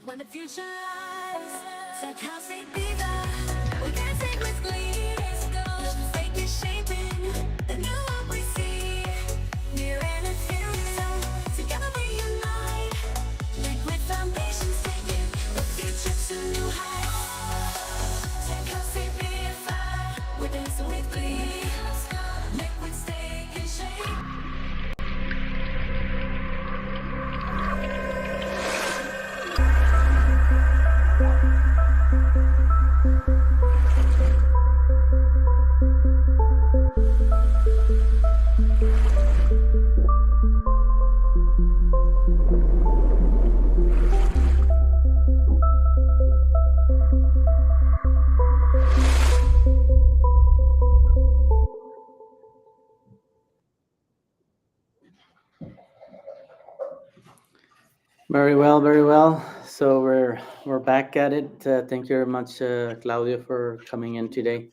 When the future lies, set how say be there. We can't take risks, please. Go, fake is shaping the new world we see. Near and a future, together we unite. Liquid foundations taking the future to new heights. Take how say be a fire. We're dancing with glee. Liquid stay in shape. Very well, very well. So we're back at it. Thank you very much, Claudio, for coming in today.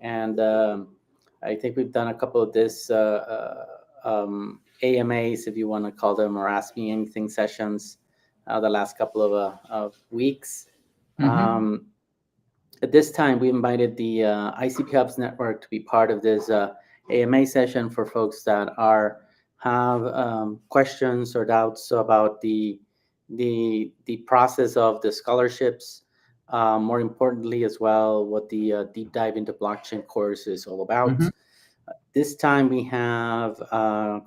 And I think we've done a couple of this AMAs, if you want to call them, or Ask Me Anything sessions, the last couple of weeks. At this time, we invited the ICP Hubs network to be part of this AMA session for folks that have questions or doubts about the process of the scholarships. More importantly, as well, what the deep dive into blockchain course is all about. This time we have,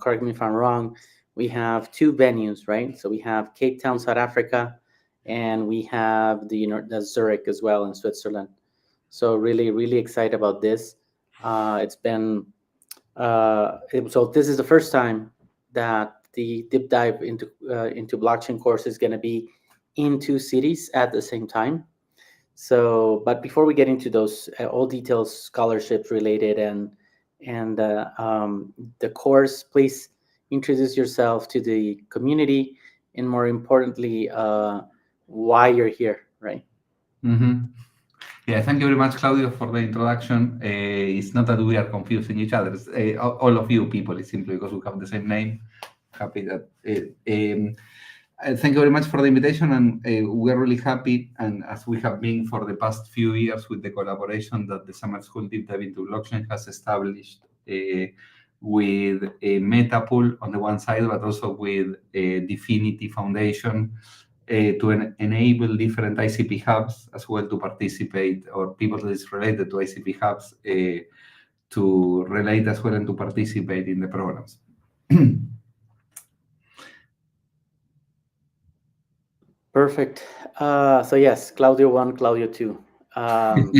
correct me if I'm wrong, we have two venues, right? So we have Cape Town, South Africa, and we have the Zurich as well in Switzerland. So really, really excited about this. It's been so this is the first time that the deep dive into blockchain course is going to be in two cities at the same time. So, but before we get into those all details, scholarships related and the course, please introduce yourself to the community, and more importantly, why you're here, right? Yeah, thank you very much, Claudio, for the introduction. It's not that we are confusing each other. All of you people, it's simply because we have the same name. Happy that. Thank you very much for the invitation, and we're really happy, and as we have been for the past few years with the collaboration that the Summer School Deep Dive into Blockchain has established with a Metapool on the one side, but also with a Dfinity Foundation to enable different ICP hubs as well to participate, or people that is related to ICP hubs to relate as well and to participate in the programs. Perfect. So yes, Claudio 1, Claudio 2.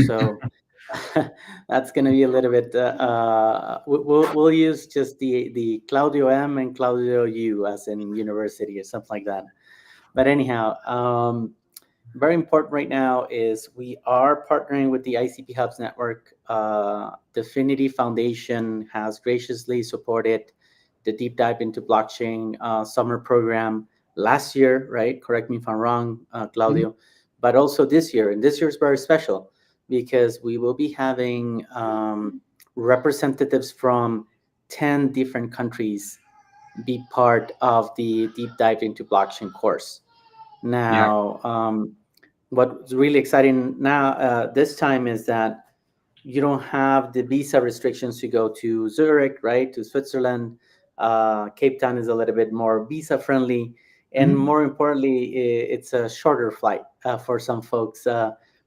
So that's going to be a little bit. We'll use just the Claudio M and Claudio U as in university or something like that. But anyhow, very important right now is we are partnering with the ICP Hubs network. Dfinity Foundation has graciously supported the deep dive into blockchain summer program last year, right? Correct me if I'm wrong, Claudio. But also this year, and this year is very special because we will be having representatives from 10 different countries be part of the deep dive into blockchain course. Now, what's really exciting now this time is that you don't have the visa restrictions to go to Zurich, right? To Switzerland. Cape Town is a little bit more visa friendly. And more importantly, it's a shorter flight for some folks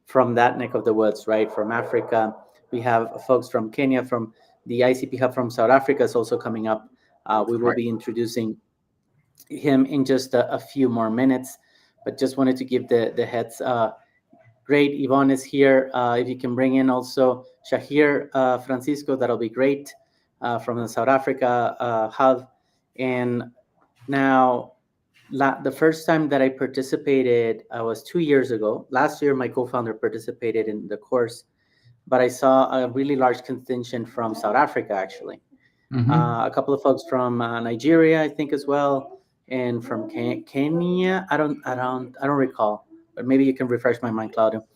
from that neck of the woods, right? From Africa. We have folks from Kenya, from the ICP Hub from South Africa is also coming up. We will be introducing him in just a few more minutes, but just wanted to give the heads. Great, Yvonne is here. If you can bring in also Shahir Francisco, that'll be great, from the South Africa Hub. And now, the first time that I participated was 2 years ago. Last year, my co-founder participated in the course, but I saw a really large contingent from South Africa, actually. A couple of folks from Nigeria, I think, as well, and from Kenya. I don't recall, but maybe you can refresh my mind, Claudio.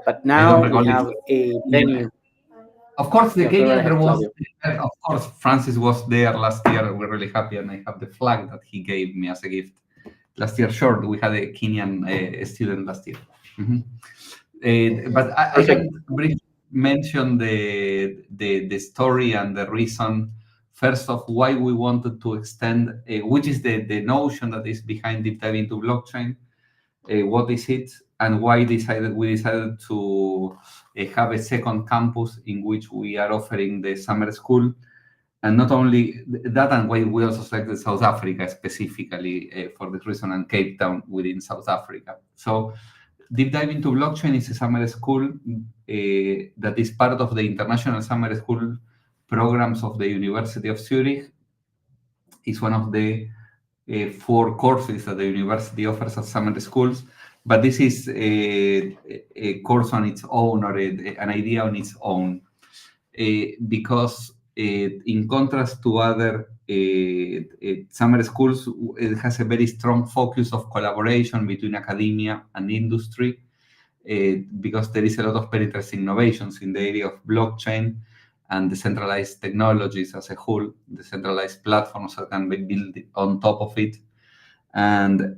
But now we have a venue. Of course, the Kenyan there was. Of course, Francis was there last year. We're really happy, and I have the flag that he gave me as a gift. last year. Sure, we had a Kenyan student last year. But I can briefly mention the story and the reason, first of why we wanted to extend, which is the notion that is behind deep dive into blockchain, what is it, and why we decided to have a second campus in which we are offering the summer school. And not only that, and why we also selected South Africa specifically for this reason, and Cape Town within South Africa. So Deep Dive into Blockchain is a summer school that is part of the international summer school programs of the University of Zurich. It's one of the 4 courses that the university offers as summer schools, but this is a course on its own, or an idea on its own, because in contrast to other summer schools, it has a very strong focus of collaboration between academia and industry, because there is a lot of very interesting innovations in the area of blockchain and decentralized technologies as a whole, decentralized platforms that can be built on top of it. And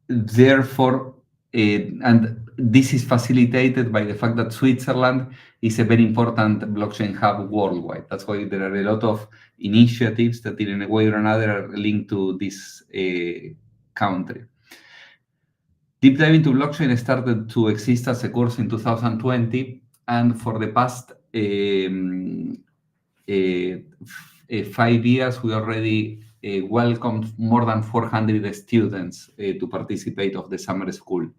therefore, and this is facilitated by the fact that Switzerland is a very important blockchain hub worldwide. That's why there are a lot of initiatives that in a way or another are linked to this country. Deep Dive into Blockchain started to exist as a course in 2020, and for the past 5 years, we already welcomed more than 400 students to participate of the summer school.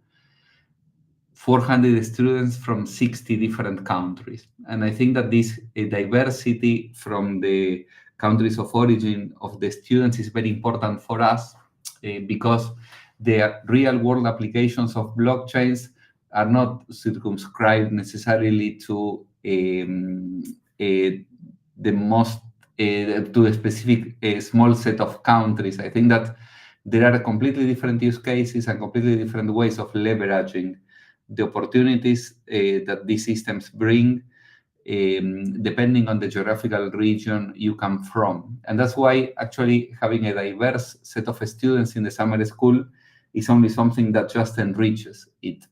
400 students from 60 different countries. And I think that this diversity from the countries of origin of the students is very important for us, because the real world applications of blockchains are not circumscribed necessarily to to a specific small set of countries. I think that there are completely different use cases and completely different ways of leveraging the opportunities that these systems bring, depending on the geographical region you come from. And that's why actually having a diverse set of students in the summer school is only something that just enriches it.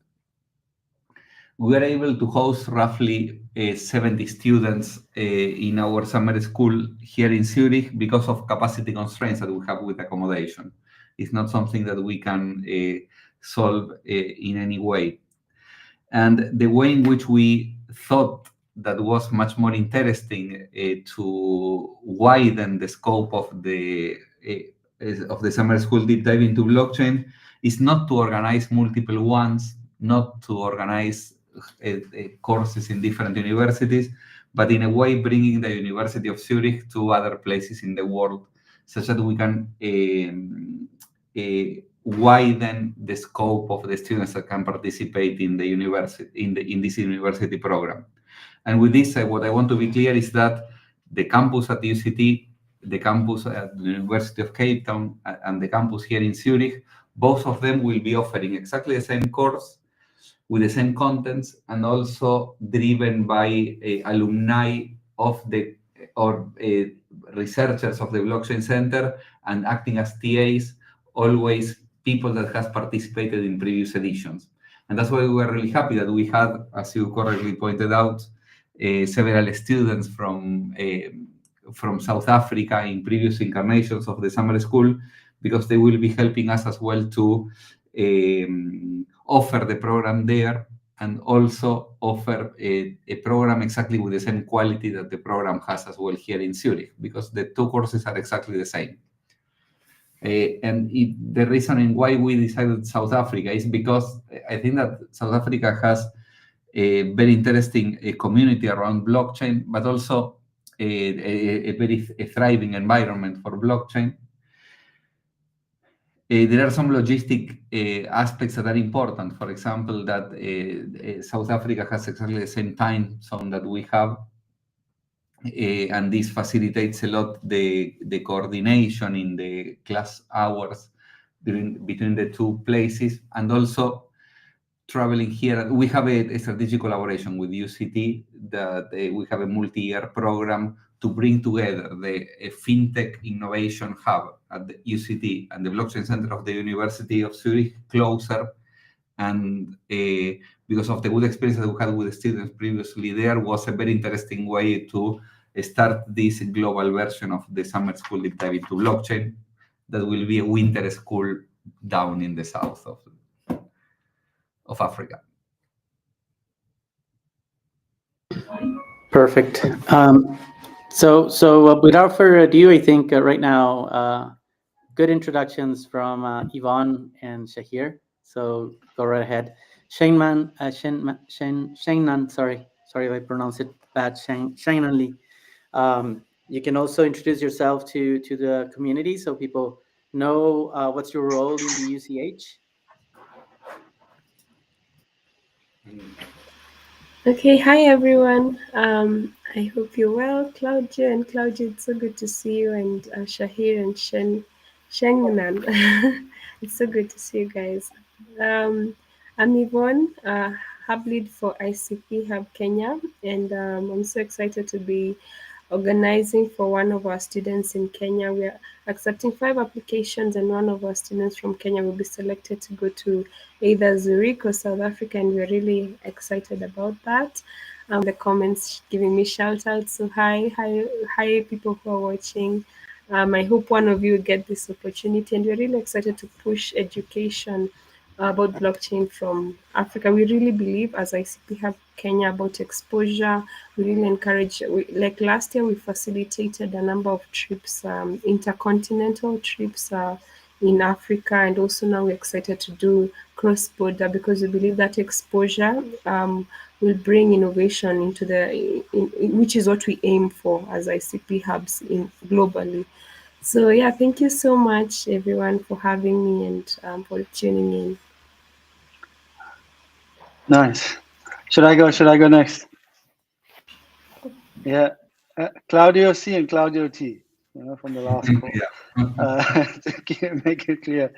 We are able to host roughly 70 students in our summer school here in Zurich because of capacity constraints that we have with accommodation. It's not something that we can solve in any way. And the way in which we thought that was much more interesting to widen the scope of the summer school deep dive into blockchain is not to organize multiple ones, not to organize courses in different universities, but in a way bringing the University of Zurich to other places in the world, such that we can widen the scope of the students that can participate in the university, in this university program. And with this, what I want to be clear is that the campus at UCT, the campus at the University of Cape Town, and the campus here in Zurich, both of them will be offering exactly the same course with the same contents, and also driven by alumni of the researchers of the Blockchain Center, and acting as TAs, always people that has participated in previous editions. And that's why we were really happy that we had, as you correctly pointed out, several students from South Africa in previous incarnations of the summer school, because they will be helping us as well to offer the program there, and also offer a program exactly with the same quality that the program has as well here in Zurich, because the 2 courses are exactly the same. And the reason why we decided South Africa is because I think that South Africa has a very interesting community around blockchain, but also a very thriving environment for blockchain. There are some logistic aspects that are important. For example, that South Africa has exactly the same time zone that we have, and this facilitates a lot the coordination in the class hours between the 2 places. And also, traveling here. We have a strategic collaboration with UCT that we have a multi-year program to bring together the FinTech Innovation Hub at the UCT and the Blockchain Center of the University of Zurich closer. And because of the good experience that we had with the students previously, there was a very interesting way to start this global version of the summer school deep dive into blockchain that will be a winter school down in the south of Africa. Perfect. So without further ado, I think right now, good introductions from Yvonne and Shahir. So go right ahead. Shainan, sorry if I pronounce it bad, Shainan Lee. You can also introduce yourself to the community so people know what's your role in the UCH. Okay, hi everyone. I hope you're well. Claudia, it's so good to see you, and Shahir and Shengnan. It's so good to see you guys. I'm Yvonne, Hub Lead for ICP Hub Kenya, and I'm so excited to be organizing for one of our students in Kenya. We are accepting 5 applications, and one of our students from Kenya will be selected to go to either Zurich or South Africa, and we're really excited about that. The comments giving me shout outs. So hi people who are watching. I hope one of you will get this opportunity, and we're really excited to push education about blockchain from Africa. We really believe as ICP Hub Kenya about exposure. We really encourage, like last year, we facilitated a number of trips, intercontinental trips in Africa, and also now we're excited to do cross-border because we believe that exposure will bring innovation into which is what we aim for as ICP Hubs globally. So yeah, thank you so much everyone for having me and for tuning in. Nice. Should I go next? Yeah, Claudio C and Claudio T, from the last call. To make it clear.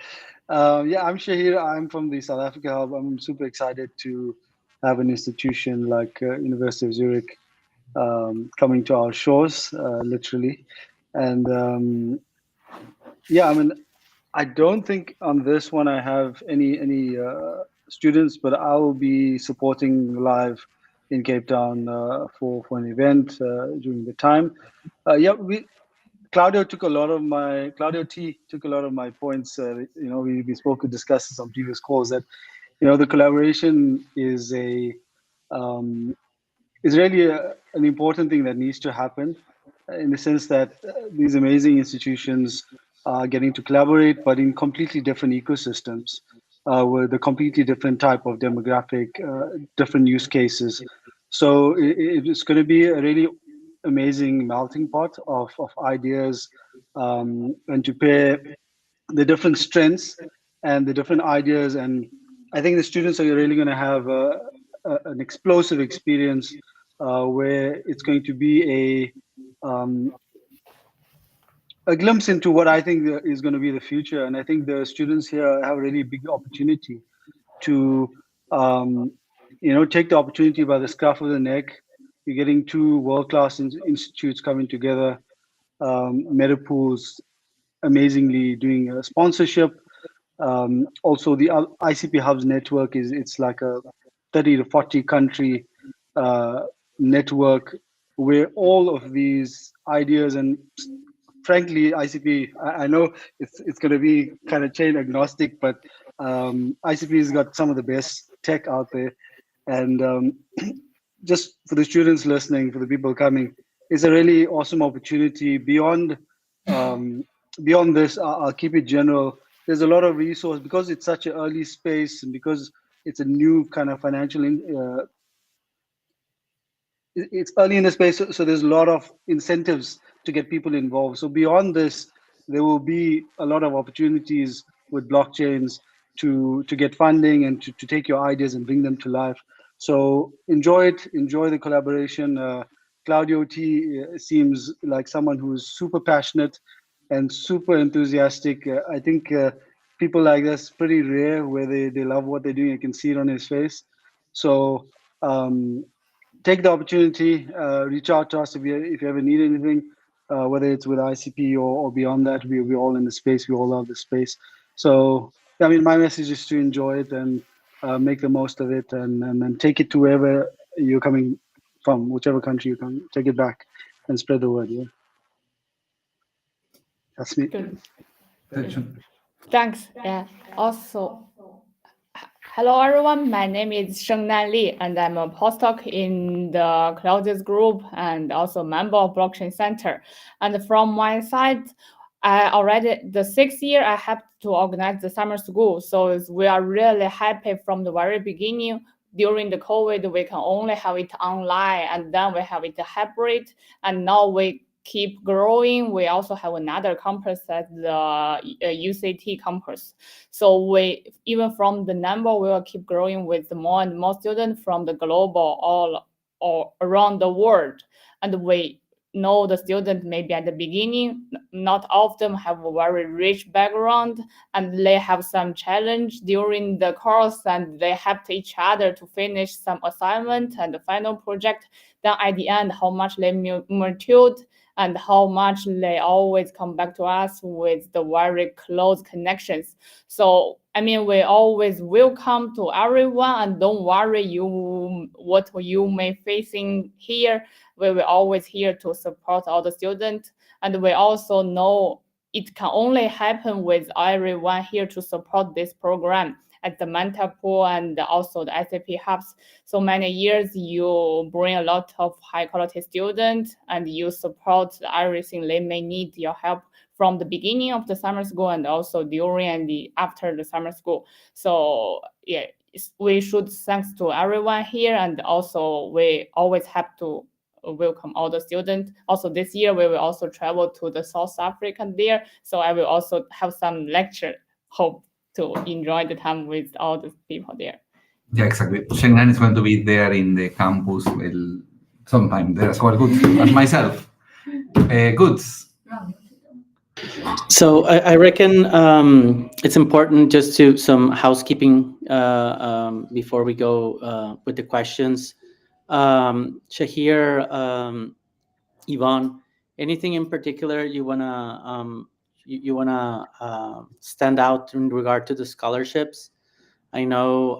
Yeah, I'm Shahir. I'm from the South Africa Hub. I'm super excited to have an institution like University of Zurich coming to our shores, literally. And yeah, I mean, I don't think on this one I have any students, but I will be supporting live in Cape Town for an event during the time. Yeah, Claudio T took a lot of my points. We spoke and discussed some previous calls that the collaboration is really an important thing that needs to happen, in the sense that these amazing institutions are getting to collaborate, but in completely different ecosystems, with a completely different type of demographic, different use cases. So it's going to be a really amazing melting pot of ideas, and to pair the different strengths and the different ideas. And I think the students are really going to have an explosive experience where it's going to be a glimpse into what I think is going to be the future. And I think the students here have a really big opportunity to take the opportunity by the scruff of the neck. You're getting 2 world-class institutes coming together. Metapools amazingly doing a sponsorship. Also, the ICP Hubs network it's like a 30 to 40 country network where all of these ideas, and frankly, ICP, I know it's going to be kind of chain agnostic, but ICP has got some of the best tech out there. And just for the students listening, for the people coming, it's a really awesome opportunity. Beyond this, I'll keep it general. There's a lot of resource because it's such an early space, and because it's a new kind of financial it's early in the space, so there's a lot of incentives to get people involved. So beyond this, there will be a lot of opportunities with blockchains to get funding and to take your ideas and bring them to life. So enjoy the collaboration. Claudio T seems like someone who is super passionate and super enthusiastic. I think people like this pretty rare, where they love what they're doing. You can see it on his face. So take the opportunity, reach out to us if you ever need anything, whether it's with ICP or beyond that. We're all in the space. We all love the space. So I mean, my message is to enjoy it and make the most of it, and take it to wherever you're coming from, whichever country you come, take it back and spread the word. Yeah, that's me. Good. Section. Thanks. Yeah. Also, hello everyone. My name is Shengnan Li, and I'm a postdoc in the Claudius group and also member of Blockchain Center. And from my side, I already the 6th year I have to organize the summer school. So we are really happy from the very beginning. During the COVID, we can only have it online, and then we have it hybrid, and now we keep growing. We also have another campus at the UCT campus. So we, even from the number, we will keep growing with more and more students from the global all around the world. And we know the students maybe at the beginning, not all of them have a very rich background, and they have some challenge during the course, and they help each other to finish some assignment and the final project. Then at the end, how much they matured, and how much they always come back to us with the very close connections. So, I mean, we always welcome to everyone, and don't worry what you may facing here. We will always here to support all the students. And we also know it can only happen with everyone here to support this program at the mentor pool and also the ICP Hubs. So many years you bring a lot of high quality students, and you support everything they may need your help from the beginning of the summer school and also during and after the summer school. So yeah, we should thanks to everyone here, and also we always have to welcome all the students. Also this year we will also travel to the South Africa there, so I will also have some lecture. Hope to enjoy the time with all the people there. Yeah, exactly. Shengnan is going to be there in the campus sometime there as well. Good, as myself. Goods. So I reckon it's important just to some housekeeping before we go with the questions. Shahir, Yvonne, anything in particular you wanna stand out in regard to the scholarships? I know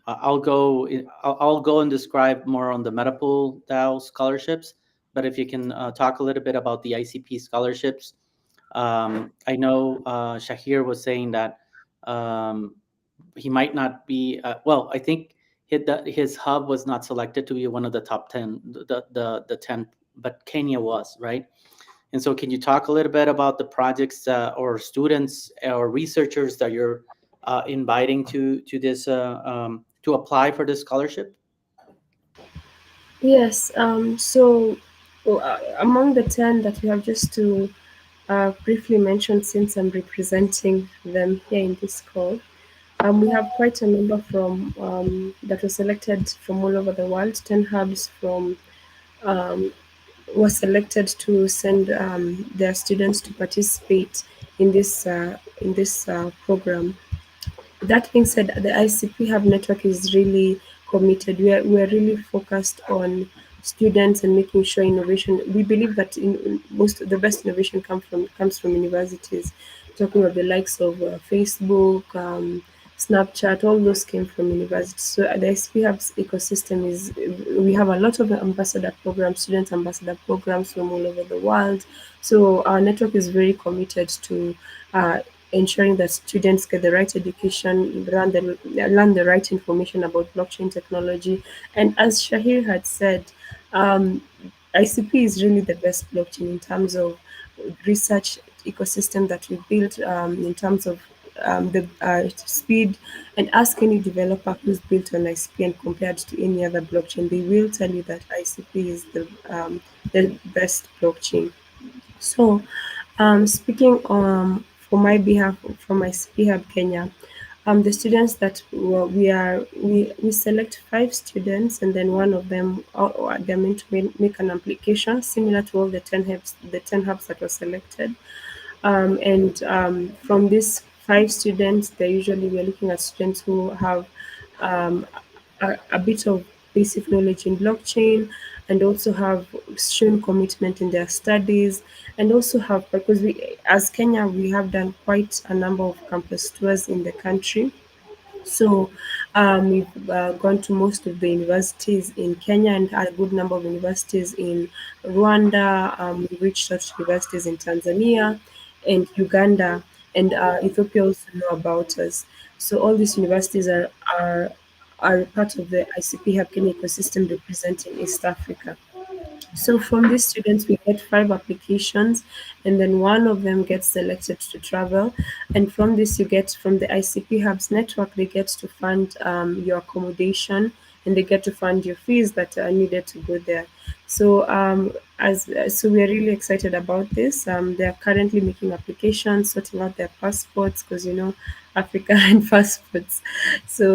I'll go and describe more on the Metapool DAO scholarships, but if you can talk a little bit about the ICP scholarships. I know Shahir was saying that he might not be. Well, I think his hub was not selected to be one of the top 10, the 10, but Kenya was, right? And so, can you talk a little bit about the projects or students or researchers that you're inviting to this to apply for this scholarship? Yes. So among the 10 that we have, just to briefly mention, since I'm representing them here in this call, we have quite a number from that were selected from all over the world. 10 hubs from were selected to send their students to participate in this program. That being said, the ICP Hub network is really committed. We're really focused on students and making sure innovation. We believe that the best innovation comes from universities. Talking of the likes of Facebook, Snapchat, all those came from universities. So the ICP Hub's ecosystem we have a lot of ambassador programs, student ambassador programs from all over the world. So our network is very committed to ensuring that students get the right education, learn the right information about blockchain technology. And as Shahir had said, ICP is really the best blockchain in terms of research ecosystem that we built, in terms of the speed. And ask any developer who's built on ICP and compared to any other blockchain, they will tell you that ICP is the best blockchain. So speaking for my behalf, from ICP Hub Kenya, the students that we select 5 students, and then one of them they're meant to make an application similar to all the 10 hubs that were selected. And from these 5 students. We're looking at students who have um, a bit of basic knowledge in blockchain, and also have shown commitment in their studies, and also have, because we as Kenya, we have done quite a number of campus tours in the country. So we've gone to most of the universities in Kenya and had a good number of universities in Rwanda. We reached out to universities in Tanzania and Uganda, and Ethiopia also know about us. So all these universities are part of the ICP Hub Kenya ecosystem representing East Africa. So from these students, we get 5 applications, and then one of them gets selected to travel. And from this, you get from the ICP Hubs network, they get to fund your accommodation, and they get to fund your fees that are needed to go there. So so we are really excited about this. They are currently making applications, sorting out their passports, because Africa and passports. So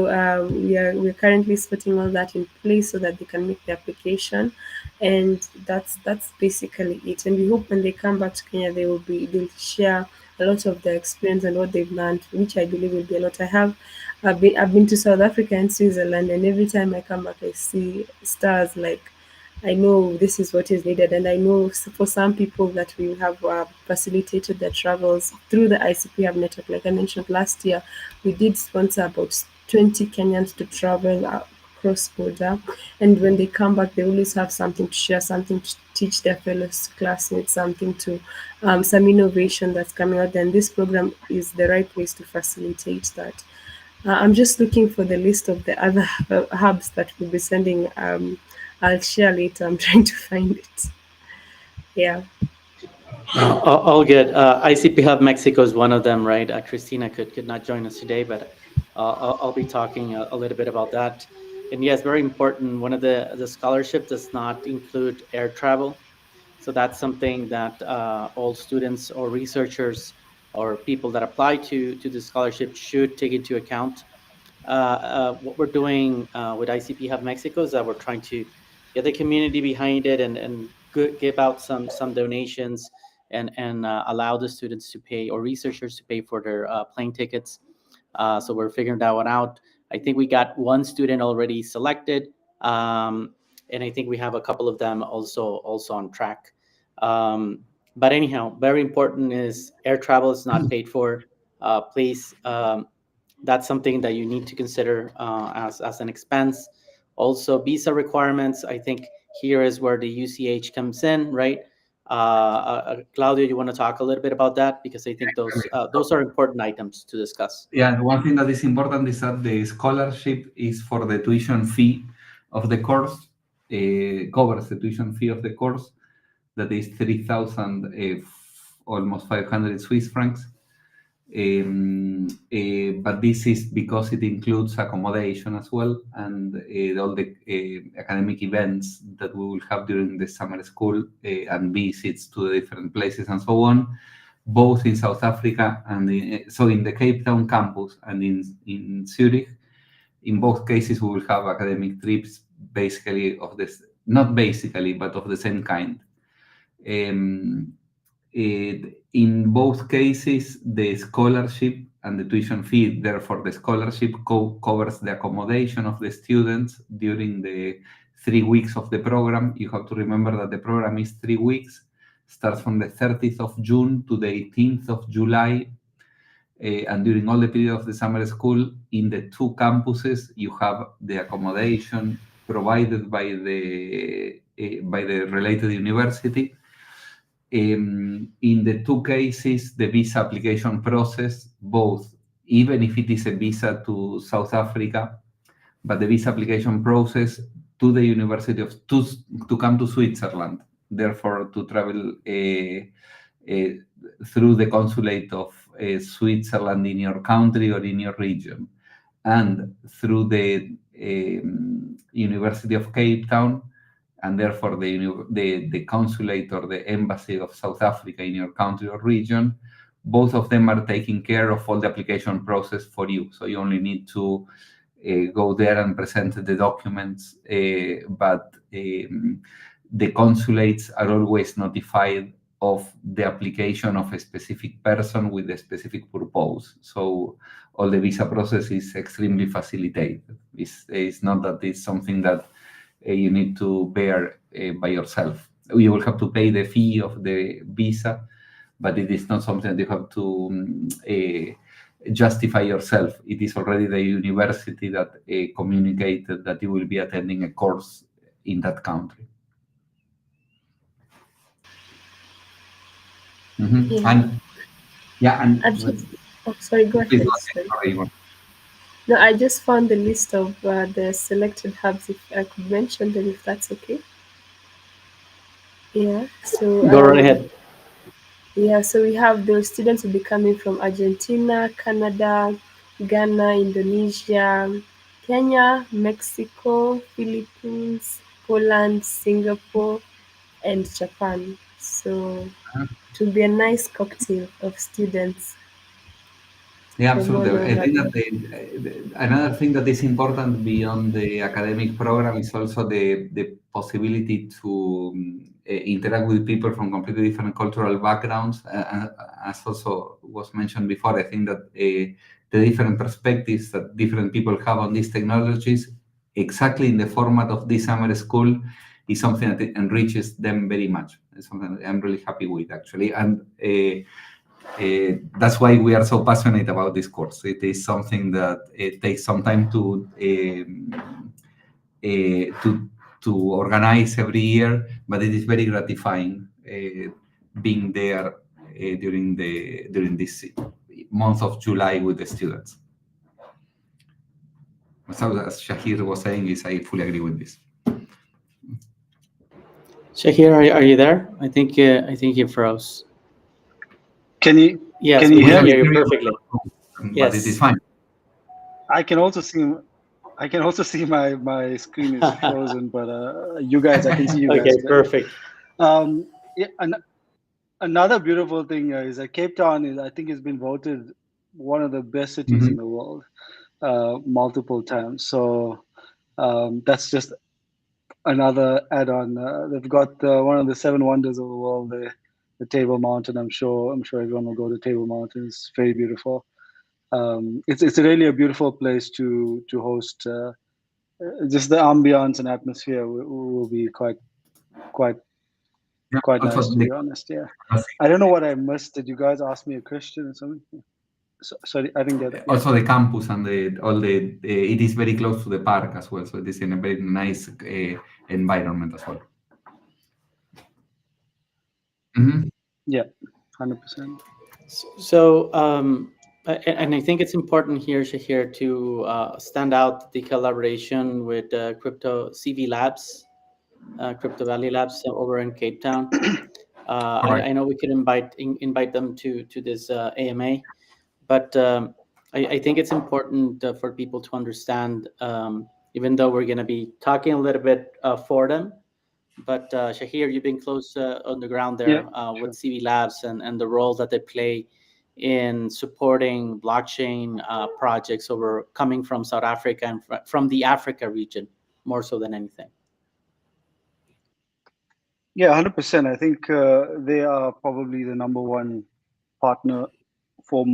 we're currently putting all that in place so that they can make the application, and that's basically it. And we hope when they come back to Kenya, they'll share a lot of their experience and what they've learned, which I believe will be a lot. I've been to South Africa and Switzerland, and every time I come back, I see stars. Like, I know this is what is needed, and I know for some people that we have facilitated their travels through the ICP Hub network. Like I mentioned last year, we did sponsor about 20 Kenyans to travel cross border, and when they come back, they always have something to share, something to teach their fellow classmates, something to some innovation that's coming out. And this program is the right place to facilitate that. I'm just looking for the list of the other hubs that we'll be sending. I'll share later. I'm trying to find it. Yeah. All good. ICP Hub Mexico is one of them, right? Christina could not join us today, but I'll be talking a little bit about that. And yes, very important. One of the scholarship does not include air travel. So that's something that all students or researchers or people that apply to the scholarship should take into account. What we're doing with ICP Hub Mexico is that we're trying to get the community behind it and give out some donations and allow the students to pay, or researchers to pay for their plane tickets. So we're figuring that one out. I think we got one student already selected, and I think we have a couple of them also on track. But anyhow, very important is air travel is not paid for. Please, that's something that you need to consider as an expense. Also, visa requirements. I think here is where the UCH comes in, right? Claudio, you want to talk a little bit about that, because I think those are important items to discuss. Yeah, one thing that is important is that the scholarship is for the tuition fee of the course, covers the tuition fee of the course, that is 3,000, almost 500 Swiss francs. But this is because it includes accommodation as well, and all the academic events that we will have during the summer school, and visits to the different places and so on, both in South Africa and so in the Cape Town campus and in Zurich. In both cases, we will have academic trips, basically of this, not basically, but of the same kind. In both cases, the scholarship and the tuition fee, therefore the scholarship covers the accommodation of the students during the 3 weeks of the program. You have to remember that the program is 3 weeks, starts from the 30th of June to the 18th of July. And during all the period of the summer school, in the 2 campuses, you have the accommodation provided by the related university. In the 2 cases, the visa application process, both, even if it is a visa to South Africa, but the visa application process to the University of to come to Switzerland, therefore to travel through the consulate of Switzerland in your country or in your region, and through the University of Cape Town, and therefore the consulate or the embassy of South Africa in your country or region. Both of them are taking care of all the application process for you. So you only need to go there and present the documents, but the consulates are always notified of the application of a specific person with a specific purpose. So all the visa process is extremely facilitated. It's not that it's something that you need to bear by yourself. You will have to pay the fee of the visa, but it is not something that you have to justify yourself. It is already the university that communicated that you will be attending a course in that country. Yeah. Sorry, go ahead. No, I just found the list of the selected hubs. If I could mention them, if that's okay. Yeah. So go right ahead. Yeah, so we have the students will be coming from Argentina, Canada, Ghana, Indonesia, Kenya, Mexico, Philippines, Poland, Singapore, and Japan. So it will be a nice cocktail of students. Yeah, absolutely. I think that another thing that is important beyond the academic program is also the possibility to interact with people from completely different cultural backgrounds. As also was mentioned before, I think that the different perspectives that different people have on these technologies, exactly in the format of this summer school, is something that enriches them very much. It's something that I'm really happy with, actually. And that's why we are so passionate about this course. It is something that it takes some time to organize every year, but it is very gratifying being there during this month of July with the students. So as Shahir was saying, I fully agree with this. Shahir, are you there? I think you froze. Can you? Yes, can you we hear can me? hear you perfectly. But it is fine. I can also see my screen is frozen, but you guys, I can see you guys. Okay, perfect. Another beautiful thing is that Cape Town I think has been voted one of the best cities in the world multiple times. So that's just another add-on. They've got one of the 7 wonders of the world, the Table Mountain. I'm sure everyone will go to Table Mountain. It's very beautiful. It's really a beautiful place to host. Just the ambience and atmosphere will be quite nice, to be honest. Yeah, I don't know what I missed. Did you guys ask me a question or something? Sorry, I didn't get it. Also, the campus and it is very close to the park as well, so it is in a very nice environment as well. Yeah, 100%. So, and I think it's important here, Shahir, to stand out the collaboration with Crypto CV Labs, Crypto Valley Labs over in Cape Town. I know we could invite them to this AMA, but I think it's important for people to understand, even though we're going to be talking a little bit for them. But Shahir, you've been close on the ground there with CV Labs and the role that they play in supporting blockchain projects coming from South Africa and from the Africa region, more so than anything. Yeah, 100%. I think they are probably the number one partner for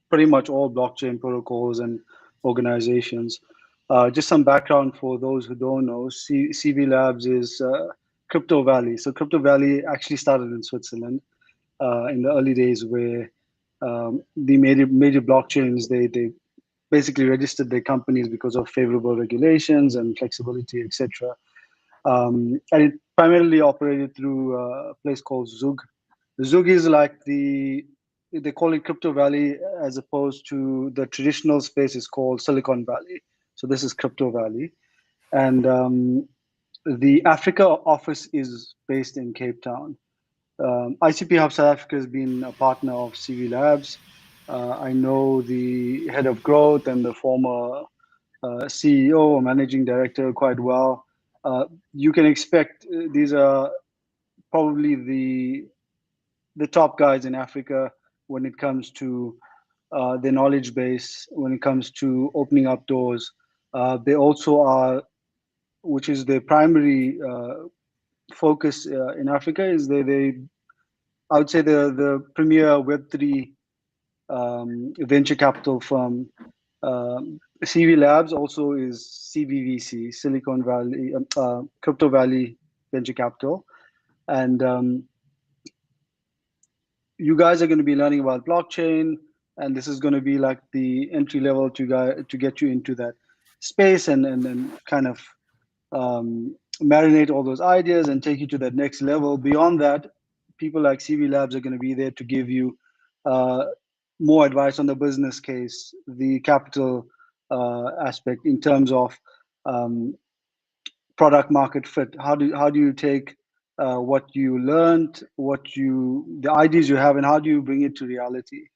pretty much all blockchain protocols and organizations. Just some background for those who don't know, CV Labs is Crypto Valley. So Crypto Valley actually started in Switzerland in the early days, where the major blockchains, they basically registered their companies because of favorable regulations and flexibility, etc. And it primarily operated through a place called Zug. Zug is like they call it Crypto Valley, as opposed to the traditional space is called Silicon Valley. So this is Crypto Valley. And the Africa office is based in Cape Town. ICP Hubs South Africa has been a partner of CV Labs. I know the head of growth and the former CEO or managing director quite well. You can expect these are probably the top guys in Africa when it comes to their knowledge base, when it comes to opening up doors. They also are, which is their primary focus in Africa, is they I would say the premier Web3 venture capital firm. CV Labs also is CVVC, Silicon Valley, Crypto Valley Venture Capital, and you guys are going to be learning about blockchain, and this is going to be like the entry level to get you into that space and kind of marinate all those ideas and take you to that next level. Beyond that, people like CV Labs are going to be there to give you more advice on the business case, the capital aspect in terms of product market fit. How do you take what you learned, the ideas you have, and how do you bring it to reality?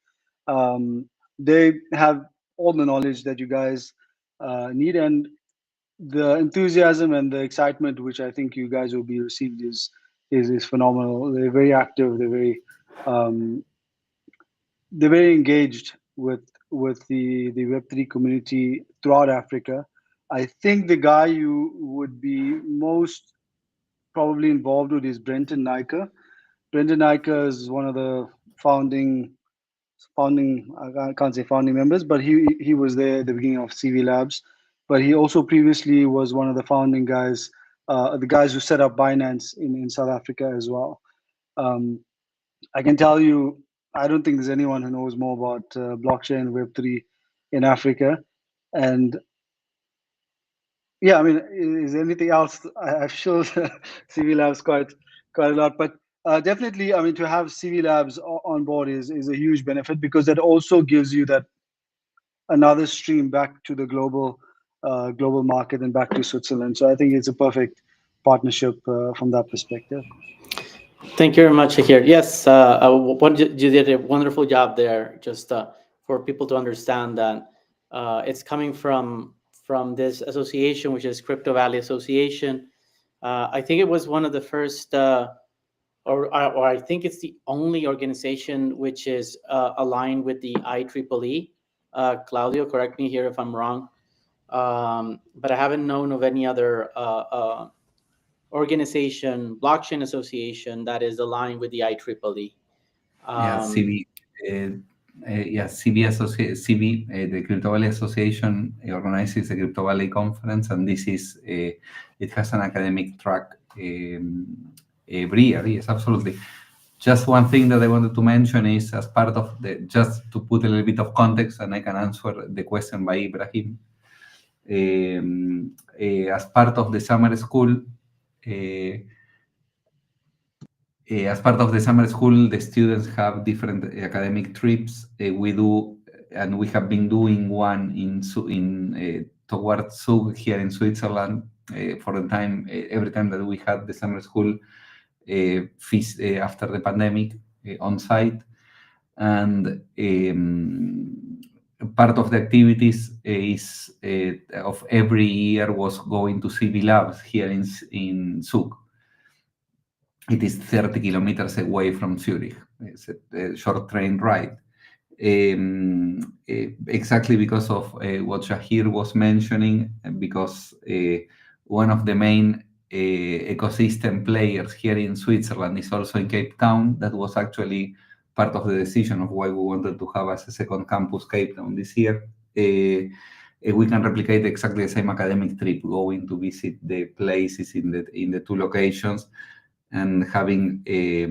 They have all the knowledge that you guys need, and the enthusiasm and the excitement which I think you guys will be received is phenomenal. They're very active. They're very engaged with the Web3 community throughout Africa. I think the guy you would be most probably involved with is Brenton Nyker. Brenton Nyker is one of the founding, I can't say founding members, but he was there at the beginning of CV Labs. But he also previously was one of the founding guys, the guys who set up Binance in South Africa as well. I can tell you, I don't think there's anyone who knows more about blockchain Web3 in Africa. And yeah, I mean, is there anything else? I've showed CV Labs quite a lot, but definitely, I mean, to have CV Labs on board is a huge benefit, because that also gives you that another stream back to the global market and back to Switzerland. So I think it's a perfect partnership from that perspective. Thank you very much, Shahir. Yes, you did a wonderful job there. Just for people to understand that it's coming from this association, which is Crypto Valley Association. I think it was one of the first, or I think it's the only organization which is aligned with the IEEE. Claudio, correct me here if I'm wrong, but I haven't known of any other organization, blockchain association, that is aligned with the IEEE. The Crypto Valley Association organizes the Crypto Valley Conference, and this is it has an academic track every year. Yes, absolutely. Just one thing that I wanted to mention is, as part of just to put a little bit of context, and I can answer the question by Ibrahim. As part of the summer school, the students have different academic trips. We do, and we have been doing one towards Zug here in Switzerland for the time. Every time that we had the summer school feast after the pandemic on site, and part of the activities is of every year was going to CV Labs here in Zug. It is 30 kilometers away from Zurich. It's a short train ride. Exactly because of what Shahir was mentioning, because one of the main ecosystem players here in Switzerland is also in Cape Town. That was actually part of the decision of why we wanted to have as a second campus Cape Town this year. We can replicate exactly the same academic trip, going to visit the places in the two locations, and having a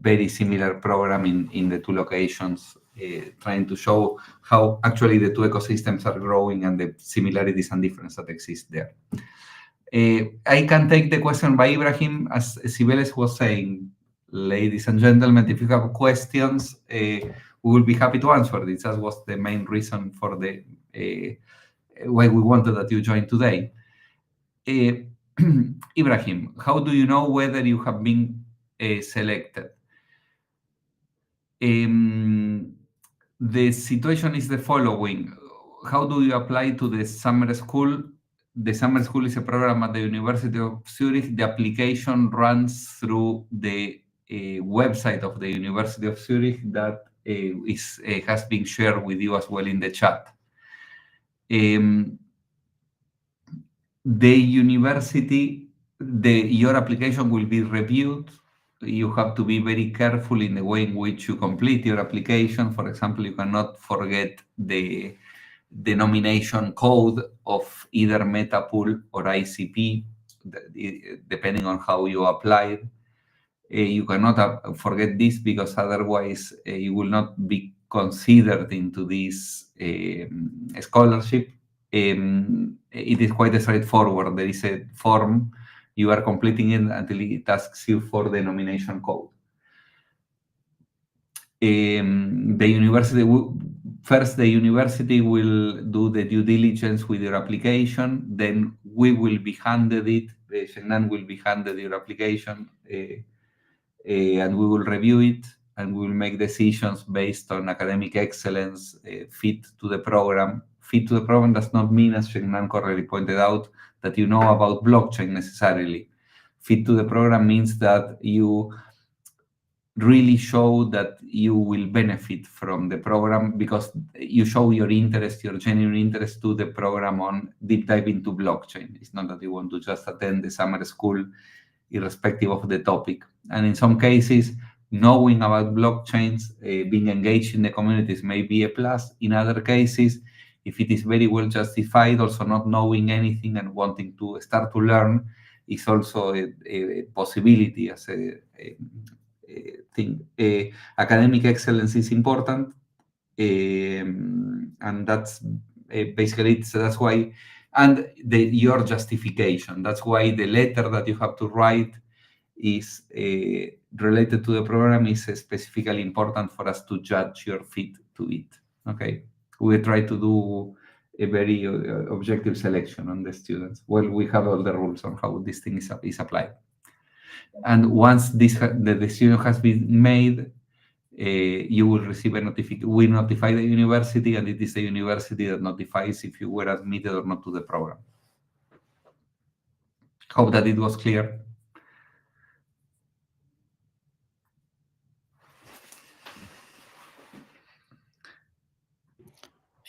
very similar program in the two locations, trying to show how actually the two ecosystems are growing and the similarities and differences that exist there. I can take the question by Ibrahim, as Sibeles was saying. Ladies and gentlemen, if you have questions, we will be happy to answer this. That was the main reason for why we wanted that you join today. Ibrahim, how do you know whether you have been selected? The situation is the following. How do you apply to the summer school? The summer school is a program at the University of Zurich. The application runs through the website of the University of Zurich that has been shared with you as well in the chat. The university, your application will be reviewed you have to be very careful in the way in which you complete your application. For example, you cannot forget the denomination code of either Metapool or ICP, depending on how you applied. You cannot forget this, because otherwise you will not be considered into this scholarship. It is quite straightforward. There is a form, you are completing it until it asks you for the nomination code. The university will do the due diligence with your application. Then we will be handed it. Shengnan will be handed your application, and we will review it, and we will make decisions based on academic excellence, fit to the program. Fit to the program does not mean, as Shengnan correctly pointed out, that you know about blockchain necessarily. Fit to the program means that you really show that you will benefit from the program, because you show your interest, your genuine interest to the program on deep dive into blockchain. It's not that you want to just attend the summer school irrespective of the topic. And in some cases, knowing about blockchains, being engaged in the communities may be a plus. In other cases, if it is very well justified, also not knowing anything and wanting to start to learn is also a possibility as a thing. Academic excellence is important, and that's basically it. So that's why, and your justification. That's why the letter that you have to write is related to the program is specifically important for us to judge your fit to it. Okay, we try to do a very objective selection on the students. Well, we have all the rules on how this thing is applied. And once the decision has been made, you will receive a notification. We notify the university, and it is the university that notifies if you were admitted or not to the program. Hope that it was clear.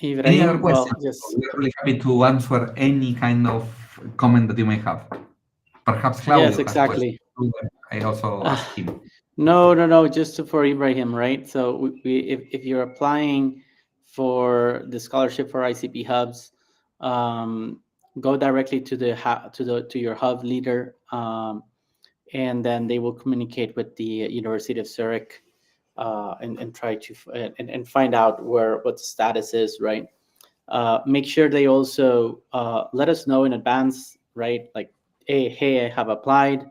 Any other questions? Well, yes. We're really happy to answer any kind of comment that you may have. Perhaps Claudio. Yes, exactly. I also asked him. No, just for Ibrahim, right? So if you're applying for the scholarship for ICP Hubs, go directly to your hub leader, and then they will communicate with the University of Zurich, and try to and find out what the status is, right? Make sure they also let us know in advance, right? Like, hey, I have applied,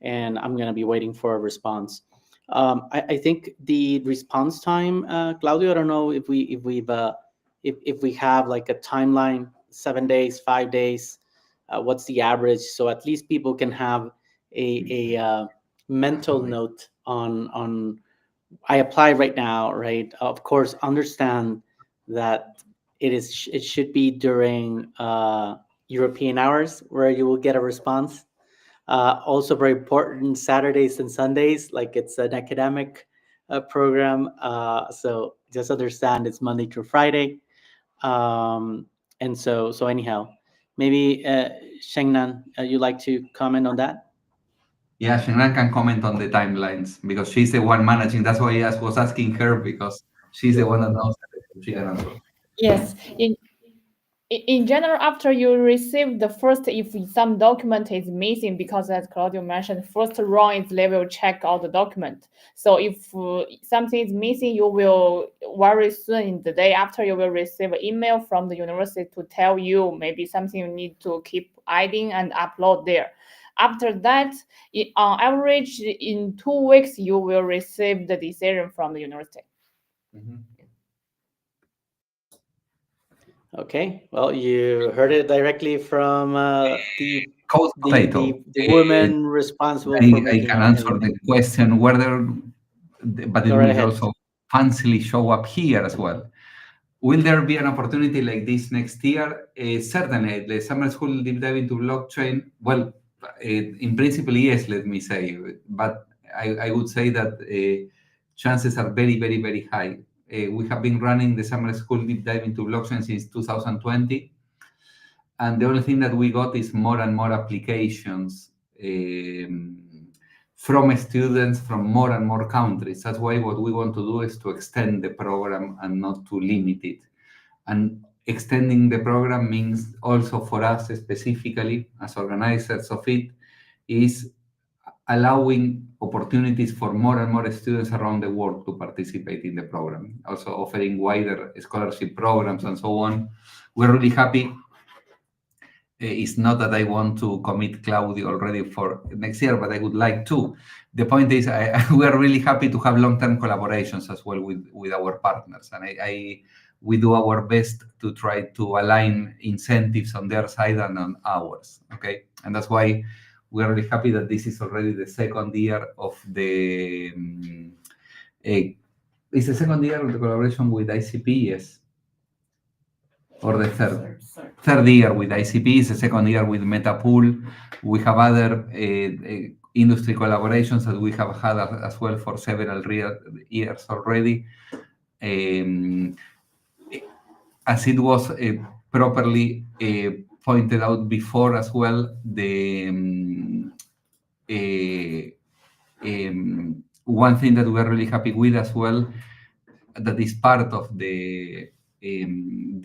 and I'm going to be waiting for a response. I think the response time, Claudio, I don't know if we have like a timeline, 7 days, 5 days, what's the average? So at least people can have a mental note on I apply right now, right? Of course, understand that it should be during European hours where you will get a response. Also very important, Saturdays and Sundays, like it's an academic program. So just understand it's Monday through Friday. And so anyhow, maybe Shengnan, you'd like to comment on that? Yeah, Shengnan can comment on the timelines, because she's the one managing. That's why I was asking her, because she's the one that knows. She can answer. Yes. In general, after you receive the first, if some document is missing, because as Claudio mentioned, first run is they will check out the document. So if something is missing, you will very soon, in the day after, you will receive an email from the university to tell you maybe something you need to keep adding and upload there. After that, on average, in 2 weeks, you will receive the decision from the university. Mm-hmm. Okay, well, you heard it directly from the woman responsible for making. I can answer the question whether, but it will also fancily show up here as well. Will there be an opportunity like this next year? Certainly, the summer school deep dive into blockchain. Well, in principle, yes, let me say, but I would say that chances are very, very, very high. We have been running the summer school deep dive into blockchain since 2020. And the only thing that we got is more and more applications. from students from more and more countries. That's why what we want to do is to extend the program and not to limit it. And extending the program means also for us specifically as organizers of it is allowing opportunities for more and more students around the world to participate in the program, also offering wider scholarship programs and so on. We're really happy. It's not that I want to commit Claudio already for next year, but I would like to. The point is, we are really happy to have long-term collaborations as well with our partners, and we do our best to try to align incentives on their side and on ours. Okay, and that's why we are really happy that this is already the second year of the. It's the second year of the collaboration with ICP, yes. Or the third year with ICP, is the second year with Metapool. We have other industry collaborations that we have had as well for several years already. As it was properly pointed out before as well, the one thing that we're really happy with as well, that is part of the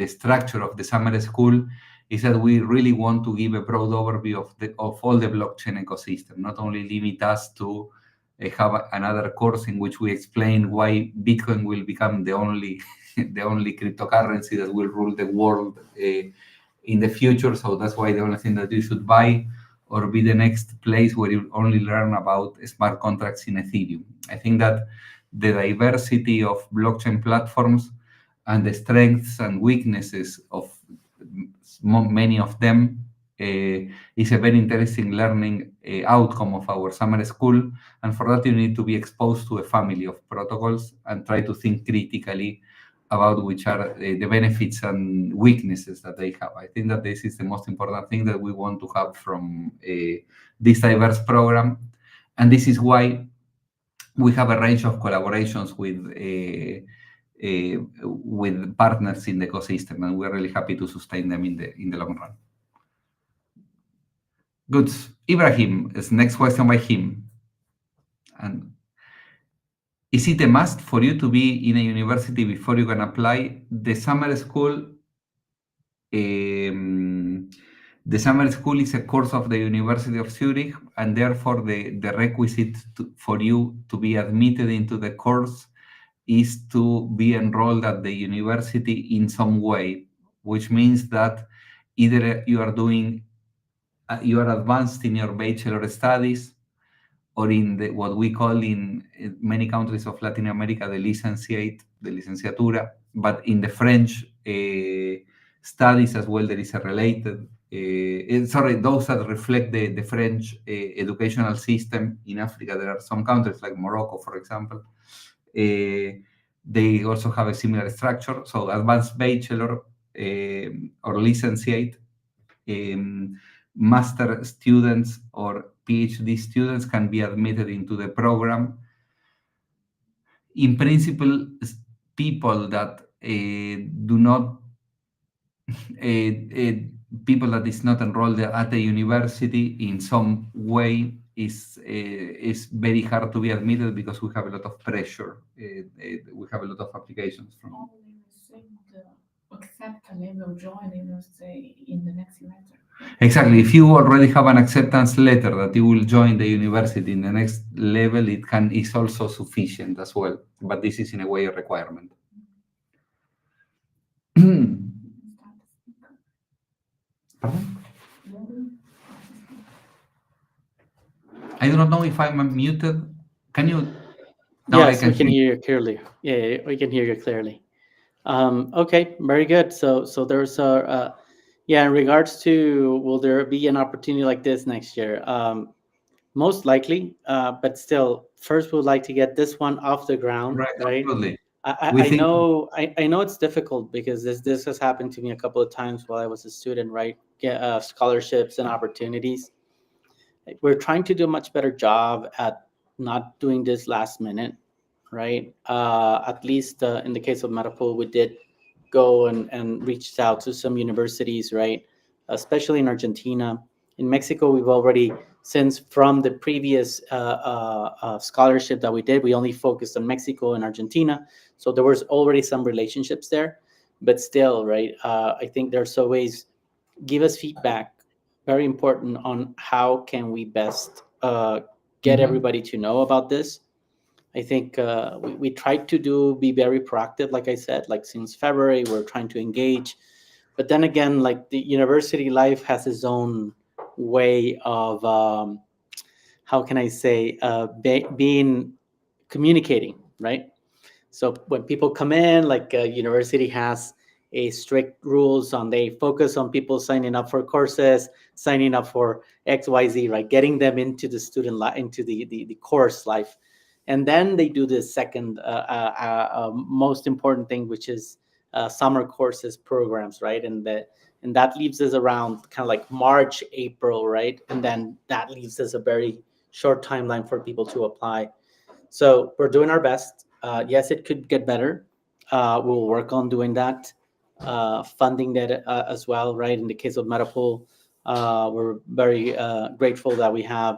structure of the summer school, is that we really want to give a broad overview of all the blockchain ecosystem, not only limit us to have another course in which we explain why Bitcoin will become the only cryptocurrency that will rule the world in the future. So that's why the only thing that you should buy or be the next place where you only learn about smart contracts in Ethereum. I think that the diversity of blockchain platforms and the strengths and weaknesses of many of them is a very interesting learning outcome of our summer school. And for that, you need to be exposed to a family of protocols and try to think critically about which are the benefits and weaknesses that they have. I think that this is the most important thing that we want to have from this diverse program. And this is why we have a range of collaborations with partners in the ecosystem, and we're really happy to sustain them in the long run. Good. Ibrahim, is next question by him. And is it a must for you to be in a university before you can apply? The summer school is a course of the University of Zurich, and therefore the requisite for you to be admitted into the course is to be enrolled at the university in some way, which means that either you are advanced in your bachelor studies, or in what we call in many countries of Latin America, the licenciatura, but in the French studies as well, there is a related, those that reflect the French educational system in Africa. There are some countries like Morocco, for example. They also have a similar structure. So advanced bachelor or licentiate, master students or PhD students can be admitted into the program. In principle, people that people that is not enrolled at a university in some way is very hard to be admitted because we have a lot of pressure. We have a lot of applications from. Accept and they will join the university in the next semester. Exactly. If you already have an acceptance letter that you will join the university in the next level, is also sufficient as well. But this is in a way a requirement. Pardon? I do not know if I'm muted. Can you? No, yes, we can hear you clearly. Yeah, we can hear you clearly. Okay, very good. So there's in regards to, will there be an opportunity like this next year? Most likely, but still, first we would like to get this one off the ground, right? Absolutely. I know it's difficult because this has happened to me a couple of times while I was a student, right? Get scholarships and opportunities. We're trying to do a much better job at not doing this last minute, right? At least in the case of Metapool, we did go and reached out to some universities, right? Especially in Argentina. In Mexico, we've already since from the previous scholarship that we did, we only focused on Mexico and Argentina. So there was already some relationships there, but still, right? I think there's always give us feedback, very important, on how can we best get everybody to know about this. I think we tried to be very proactive, like I said, like since February, we're trying to engage. But then again, like the university life has its own way of, how can I say, being communicating, right? So when people come in, like university has a strict rules on, they focus on people signing up for courses, signing up for XYZ, right? Getting them into the student life, into the course life. And then they do the second most important thing, which is summer courses programs, right? And that leaves us around kind of like March, April, right? And then that leaves us a very short timeline for people to apply. So we're doing our best. Yes, it could get better. We'll work on doing that. Funding that as well, right? In the case of Metapool, we're very grateful that we have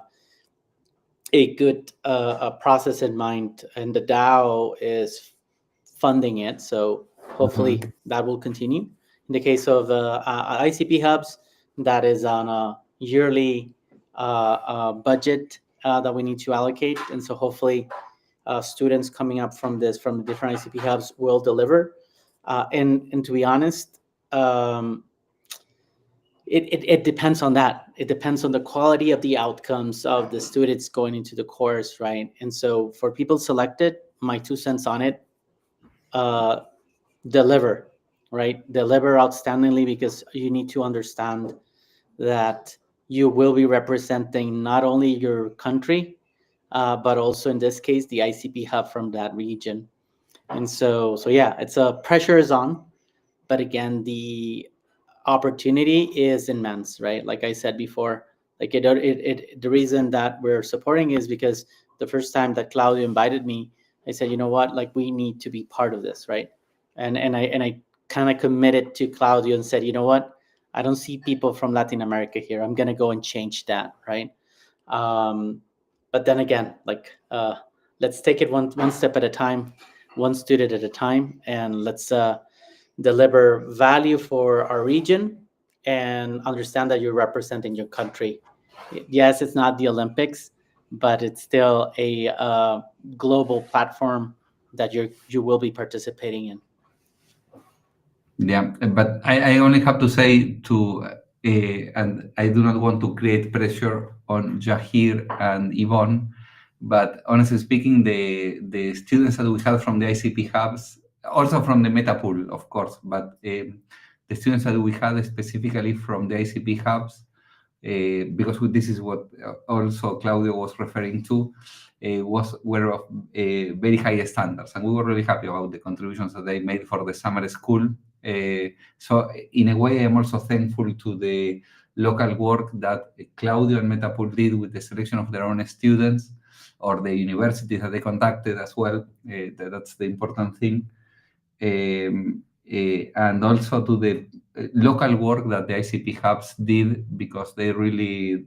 a good process in mind, and the DAO is funding it. So hopefully that will continue. In the case of ICP Hubs, that is on a yearly budget that we need to allocate. And so hopefully students coming up from the different ICP Hubs will deliver. And to be honest, it depends on that. It depends on the quality of the outcomes of the students going into the course, right? And so for people selected, my 2 cents on it, deliver, right? Deliver outstandingly, because you need to understand that you will be representing not only your country, but also in this case, the ICP hub from that region. And so yeah, it's pressure is on, but again, the opportunity is immense, right? Like I said before, like the reason that we're supporting is because the first time that Claudio invited me, I said, you know what, like we need to be part of this, right? And I kind of committed to Claudio and said, you know what, I don't see people from Latin America here. I'm gonna go and change that, right? But then again, like let's take it one step at a time, one student at a time, and let's deliver value for our region and understand that you're representing your country. Yes, it's not the Olympics, but it's still a global platform that you will be participating in. Yeah, but I only have to say and I do not want to create pressure on Jahir and Yvonne, but honestly speaking, the students that we had from the ICP Hubs, also from the Metapool, of course, but the students that we had specifically from the ICP Hubs, because this is what also Claudio was referring to, were of very high standards, and we were really happy about the contributions that they made for the summer school. So in a way, I'm also thankful to the local work that Claudio and Metapool did with the selection of their own students, or the universities that they contacted as well. That's the important thing. And also to the local work that the ICP Hubs did, because they really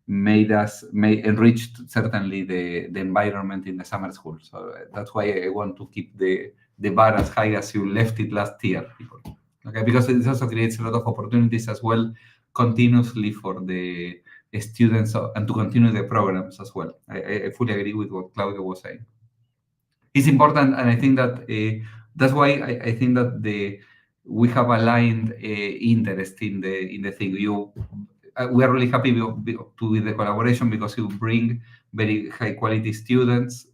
enriched certainly the environment in the summer school. So that's why I want to keep the bar as high as you left it last year. Okay, because it also creates a lot of opportunities as well continuously for the students and to continue the programs as well. I fully agree with what Claudio was saying. It's important, and I think that that's why I think that we have aligned interest in the thing. We are really happy with the collaboration, because you bring very high quality students.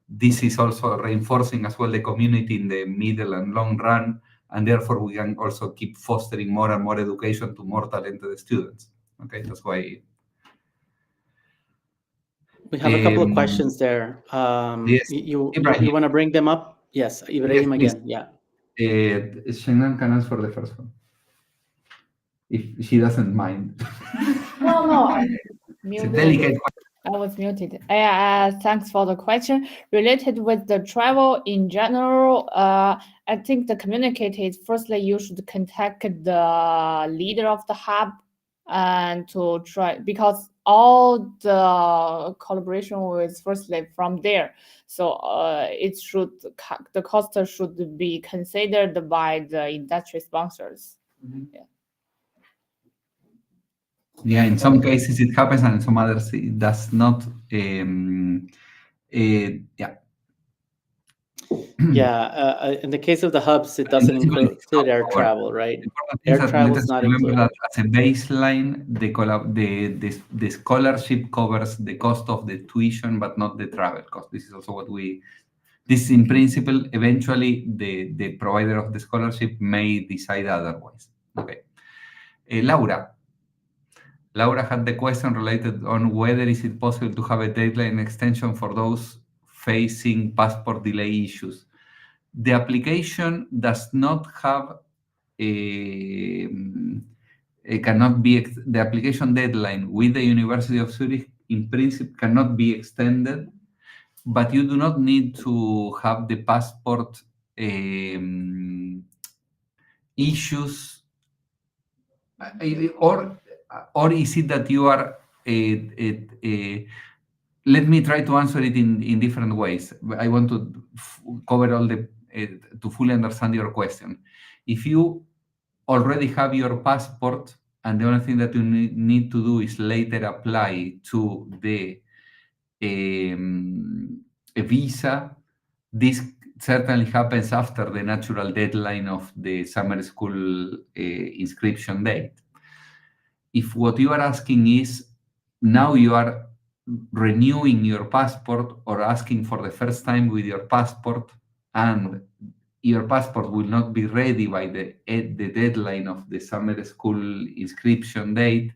This is also reinforcing as well the community in the middle and long run, and therefore we can also keep fostering more and more education to more talented students. Okay, that's why. We have a couple of questions there. Yes, you want to bring them up? Yes, Ibrahim again. Yeah. Shannon can answer the first one, if she doesn't mind. No, It's a delicate question. I was muted. Thanks for the question. Related with the travel in general, I think the communicate is firstly you should contact the leader of the hub and to try, because all the collaboration is firstly from there, so it should, the cost should be considered by the industry sponsors. Yeah, in some cases it happens, and in some others it does not. Yeah. In the case of the hubs, it doesn't include air travel, right? Air travel is not included. That as a baseline, the scholarship covers the cost of the tuition, but not the travel cost. This is also what this in principle, eventually the provider of the scholarship may decide otherwise. Okay. Laura had the question related on whether is it possible to have a deadline extension for those facing passport delay issues. The application does not have the application deadline with the University of Zurich in principle cannot be extended, but you do not need to have the passport issues, or is it that you are let me try to answer it in different ways. I want to cover all the to fully understand your question. If you already have your passport and the only thing that you need to do is later apply to the a visa, this certainly happens after the natural deadline of the summer school inscription date. If what you are asking is now you are renewing your passport or asking for the first time with your passport, and your passport will not be ready by the deadline of the summer school inscription date,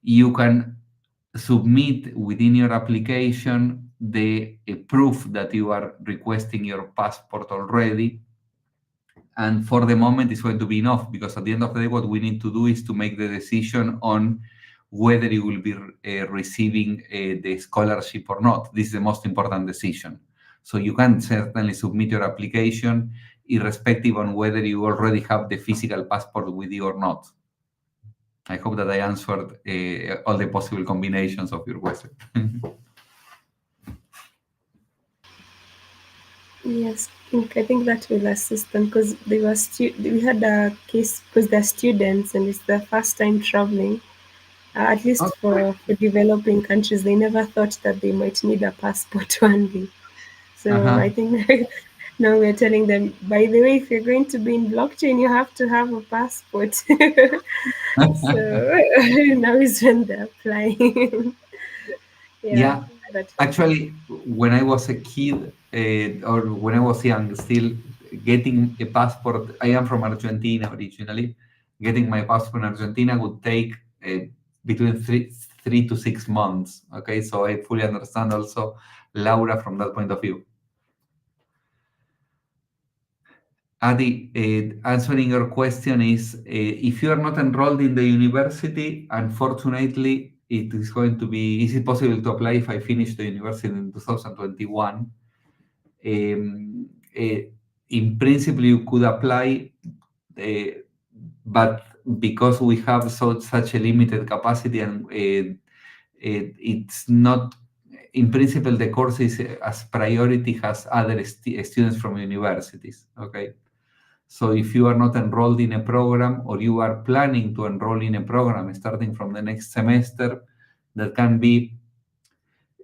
you can submit within your application the proof that you are requesting your passport already. And for the moment, it's going to be enough, because at the end of the day, what we need to do is to make the decision on whether you will be receiving the scholarship or not. This is the most important decision. So you can certainly submit your application irrespective on whether you already have the physical passport with you or not. I hope that I answered all the possible combinations of your question. Yes, I think that will assist them, because we had a case because they're students and it's their first time traveling. At least for developing countries, they never thought that they might need a passport one day. So I think now we're telling them, by the way, if you're going to be in blockchain, you have to have a passport. So now is when they're applying. Yeah. Actually, when I was a kid, or when I was young, still getting a passport, I am from Argentina originally. Getting my passport in Argentina would take between 3 to 6 months. Okay, so I fully understand also Laura from that point of view. Adi, answering your question is, if you are not enrolled in the university, unfortunately, it is going to be, is it possible to apply if I finish the university in 2021? In principle, you could apply, but because we have such a limited capacity, and it's not, in principle, the course is as priority has other students from universities, okay? So if you are not enrolled in a program, or you are planning to enroll in a program starting from the next semester, that can be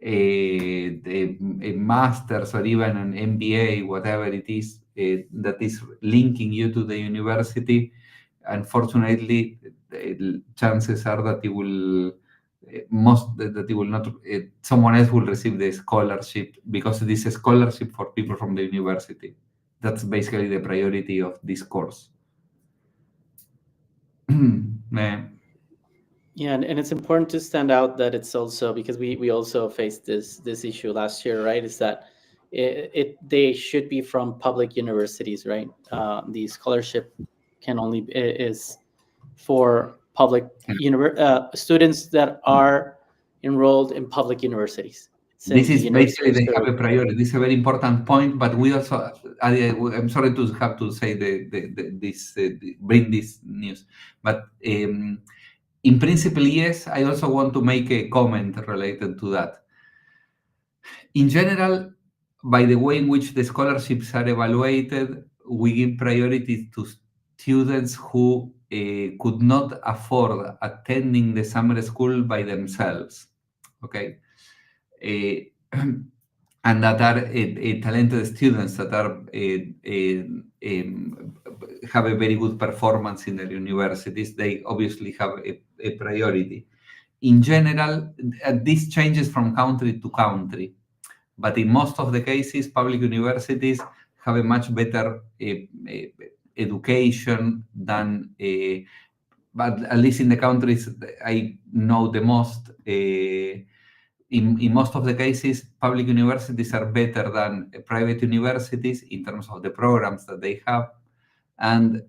a master's or even an MBA, whatever it is, that is linking you to the university, unfortunately, the chances are that you will not, someone else will receive the scholarship, because it is a scholarship for people from the university. That's basically the priority of this course. Yeah, and it's important to stand out that it's also, because we also faced this issue last year, right? Is that they should be from public universities, right? The scholarship can only is for public students that are enrolled in public universities. This is basically they have a priority. This is a very important point, but we also, I'm sorry to have to say bring this news, but In principle, yes. I also want to make a comment related to that. In general, by the way in which the scholarships are evaluated, we give priority to students who could not afford attending the summer school by themselves. Okay. And that are talented students that are have a very good performance in their universities. They obviously have a priority. In general, this changes from country to country, but in most of the cases, public universities have a much better education than, but at least in the countries I know the most, in most of the cases, public universities are better than private universities in terms of the programs that they have. And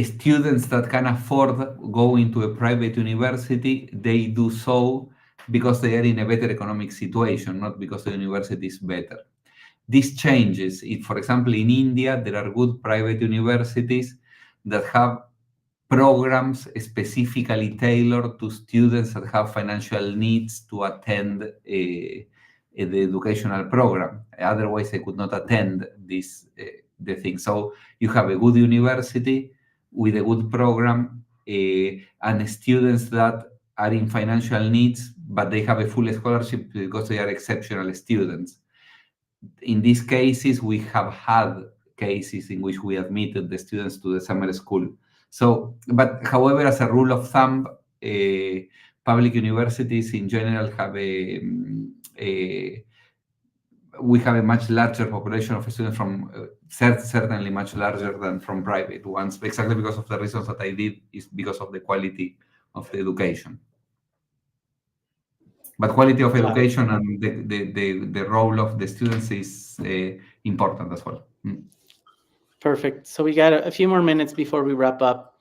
students that can afford going to a private university, they do so because they are in a better economic situation, not because the university is better. This changes. For example, in India, there are good private universities that have programs specifically tailored to students that have financial needs to attend the educational program. Otherwise, they could not attend this the thing. So you have a good university with a good program and students that are in financial needs, but they have a full scholarship because they are exceptional students. In these cases, we have had cases in which we admitted the students to the summer school. So, but however, as a rule of thumb, public universities in general have we have a much larger population of students from, certainly much larger than from private ones, exactly because of the reasons that I did, is because of the quality of the education. But quality of education and the role of the students is important as well. Perfect. So we got a few more minutes before we wrap up.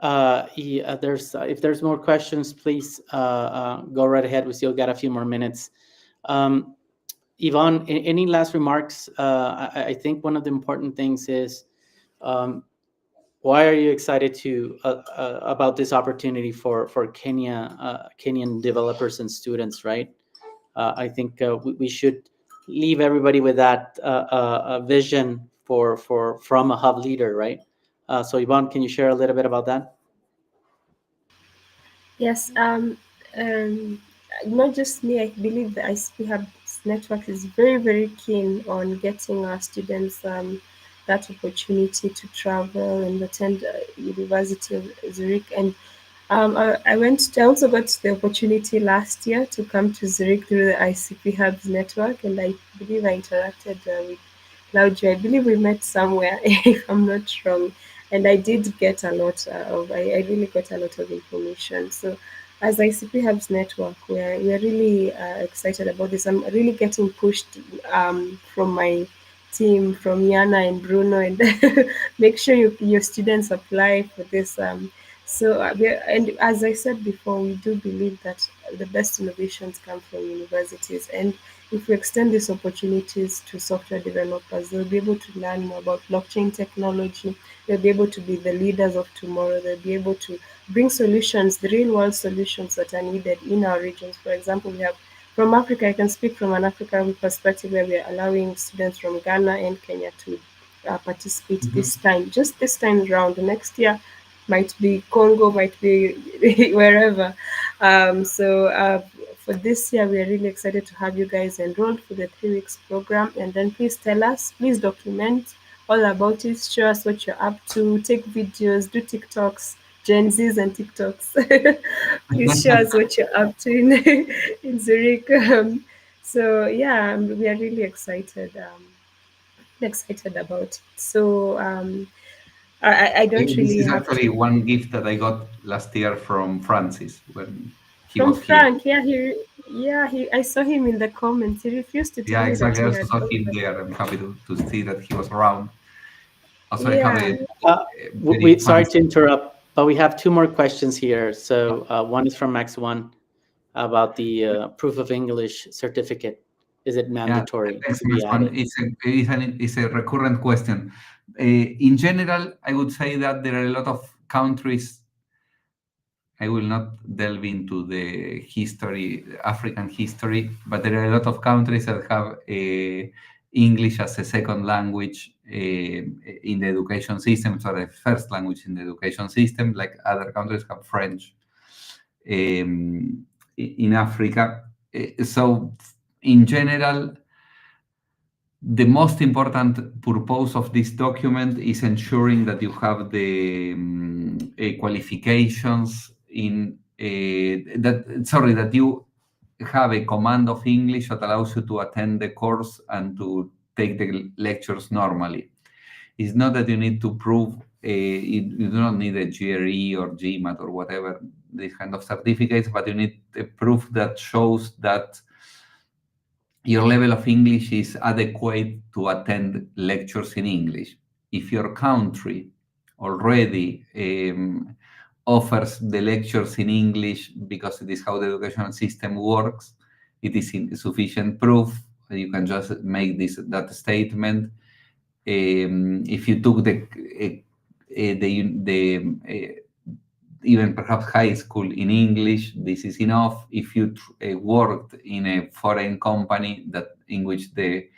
If there's more questions, please go right ahead. We still got a few more minutes. Yvonne, any last remarks? I think one of the important things is, why are you excited about this opportunity for Kenyan developers and students, right? I think we should leave everybody with that vision from a hub leader, right? So Yvonne, can you share a little bit about that? Yes, not just me. I believe the ICP Hubs network is very, very keen on getting our students that opportunity to travel and attend University of Zurich. And I also got the opportunity last year to come to Zurich through the ICP Hubs network, and I believe I interacted with Claudio. I believe we met somewhere, if I'm not wrong. And I did get a lot I really got a lot of information. So as ICP Hubs network, we're really excited about this. I'm really getting pushed from my team, from Yana and Bruno, and make sure your students apply for this. And as I said before, we do believe that the best innovations come from universities, and if we extend these opportunities to software developers, they'll be able to learn more about blockchain technology. They'll be able to be the leaders of tomorrow. They'll be able to bring solutions, the real world solutions that are needed in our regions. For example, we have from Africa, I can speak from an African perspective where we are allowing students from Ghana and Kenya to participate this time, just this time around. The next year might be Congo, might be wherever. For this year, we are really excited to have you guys enrolled for the 3 weeks program. And then please tell us, please document all about it. Show us what you're up to. Take videos, do TikToks, Gen Zs and TikToks. Please show us what you're up to in Zurich. We are really excited. About it. So I don't This really is have actually one gift that I got last year from Francis when he from was Frank. here. I saw him in the comments. He refused to tell Yeah, me that exactly. I he also had saw come. him there. I'm happy to see that he was around. Also, I Yeah. have a very Sorry fun. to interrupt, but we have 2 more questions here. So one is from Max One about the proof of English certificate. Is it mandatory thanks, to be Maspan. added? It's a recurrent question. In general, I would say that there are a lot of countries. I will not delve into the history, African history, but there are a lot of countries that have English as a second language in the education system, so the first language in the education system, like other countries have French in Africa. So in general, the most important purpose of this document is ensuring that you have the qualifications in that you have a command of English that allows you to attend the course and to take the lectures normally. It's not that you need to prove, you do not need a GRE or GMAT or whatever, these kind of certificates, but you need a proof that shows that your level of English is adequate to attend lectures in English. If your country already offers the lectures in English because it is how the educational system works, it is sufficient proof. You can just make that statement. If you took even perhaps high school in English, this is enough. If you worked in a foreign company in which the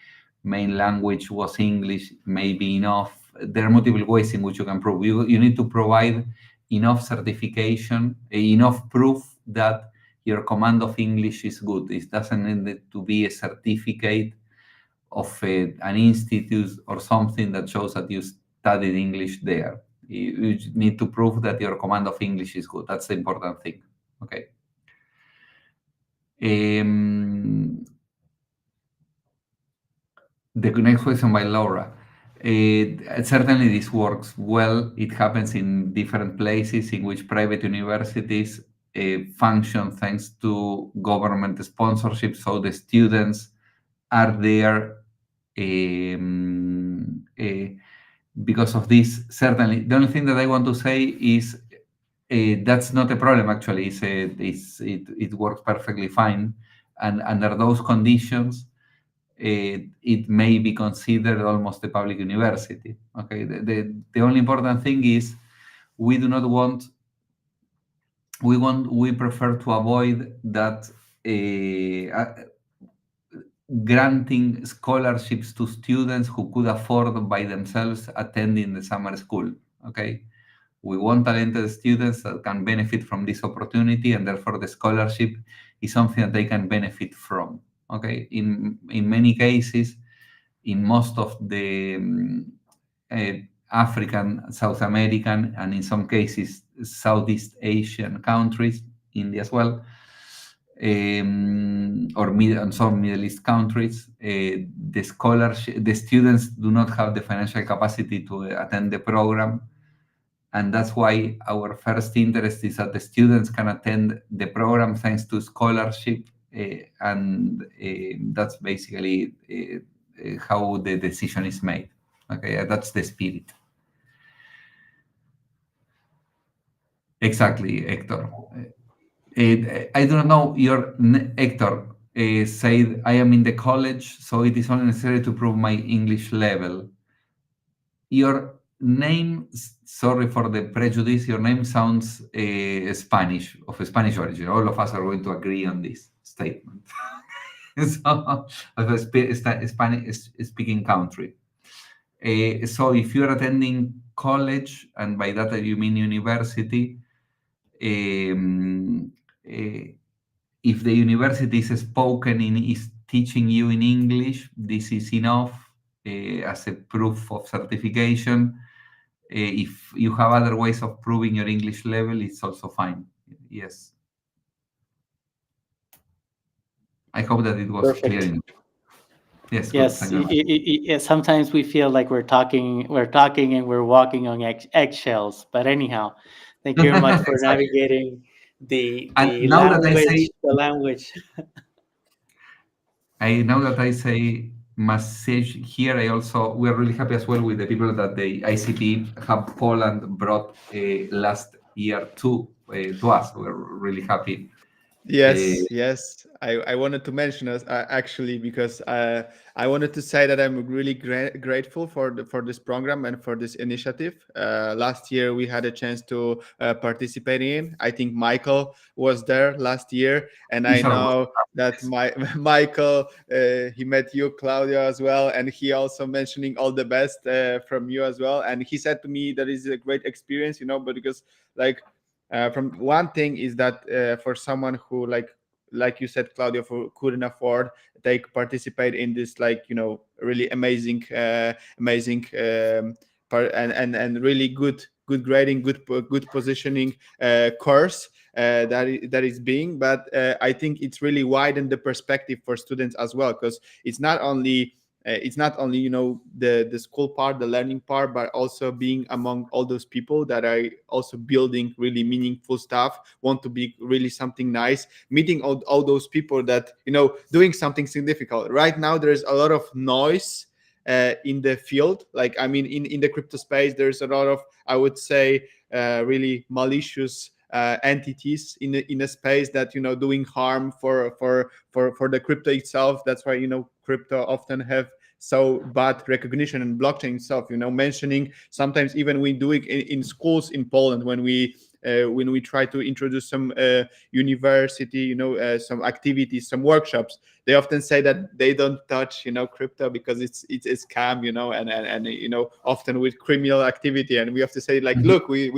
main language was English, may be enough. There are multiple ways in which you can prove. You need to provide enough certification, enough proof that your command of English is good. It doesn't need to be a certificate of an institute or something that shows that you studied English there. You need to prove that your command of English is good. That's the important thing. Okay. The next question by Laura. Certainly this works well. It happens in different places in which private universities function thanks to government sponsorship. So the students are there because of this. Certainly, the only thing that I want to say is that's not a problem. Actually, it works perfectly fine, and under those conditions, it may be considered almost a public university. Okay, the only important thing is we do not want. We prefer to avoid that. Granting scholarships to students who could afford by themselves attending the summer school. Okay, we want talented students that can benefit from this opportunity, and therefore the scholarship is something that they can benefit from. Okay, in many cases, in most of the African, South American, and in some cases Southeast Asian countries, India as well, or some Middle East countries, the students do not have the financial capacity to attend the program, and that's why our first interest is that the students can attend the program thanks to scholarship, and that's basically how the decision is made. Okay, that's the spirit. Exactly, Hector. I don't know, Hector said, I am in the college, so it is only necessary to prove my English level. Your name, sorry for the prejudice, your name sounds Spanish, of a Spanish origin. All of us are going to agree on this statement. So, of a Spanish-speaking country. So if you're attending college, and by that you mean university, if the university is teaching you in English, this is enough as a proof of certification. If you have other ways of proving your English level, it's also fine. Yes. I hope that it was Perfect. clear. Yes. Yes. Sometimes we feel like we're talking, and we're walking on eggshells. But anyhow, thank you very much for Exactly. navigating the now language. Now that I say message here, we are really happy as well with the people that the ICP Hub Poland brought last year to us. We're really happy Yes, yes. I wanted to mention us actually because I wanted to say that I'm really grateful for this program and for this initiative. Last year we had a chance to participate in. I think Michael was there last year, and I know that Michael he met you, Claudia, as well, and he also mentioning all the best from you as well. And he said to me that is a great experience, but because like. From one thing is that for someone who like you said, Claudio, who couldn't afford, they participate in this really amazing and really good grading, good positioning course that is being. But I think it's really widened the perspective for students as well, because it's not only the school part, the learning part, but also being among all those people that are also building really meaningful stuff, want to be really something nice, meeting all those people that doing something significant. Right now there's a lot of noise in the field, like I mean in the crypto space there's a lot of, I would say, really malicious entities in a space that doing harm for the crypto itself. That's why crypto often have so bad recognition, and blockchain itself, mentioning sometimes even we do it in schools in Poland when we try to introduce some university, some activities, some workshops. They often say that they don't touch, crypto because it's a scam, and often with criminal activity. And we have to say like, look, we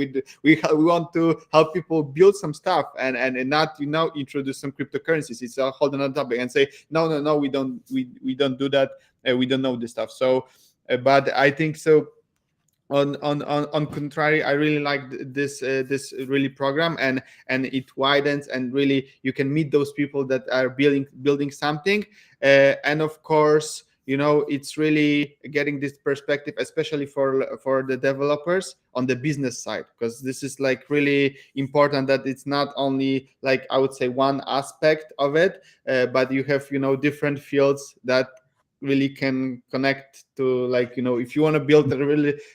want to help people build some stuff and not introduce some cryptocurrencies. It's a whole another topic, and say no, we don't do that. We don't know this stuff. So, but I think so. On contrary, I really like this really program, and it widens, and really you can meet those people that are building something, and of course it's really getting this perspective, especially for the developers on the business side, because this is like really important, that it's not only like I would say one aspect of it, but you have different fields that really can connect to, like if you want to build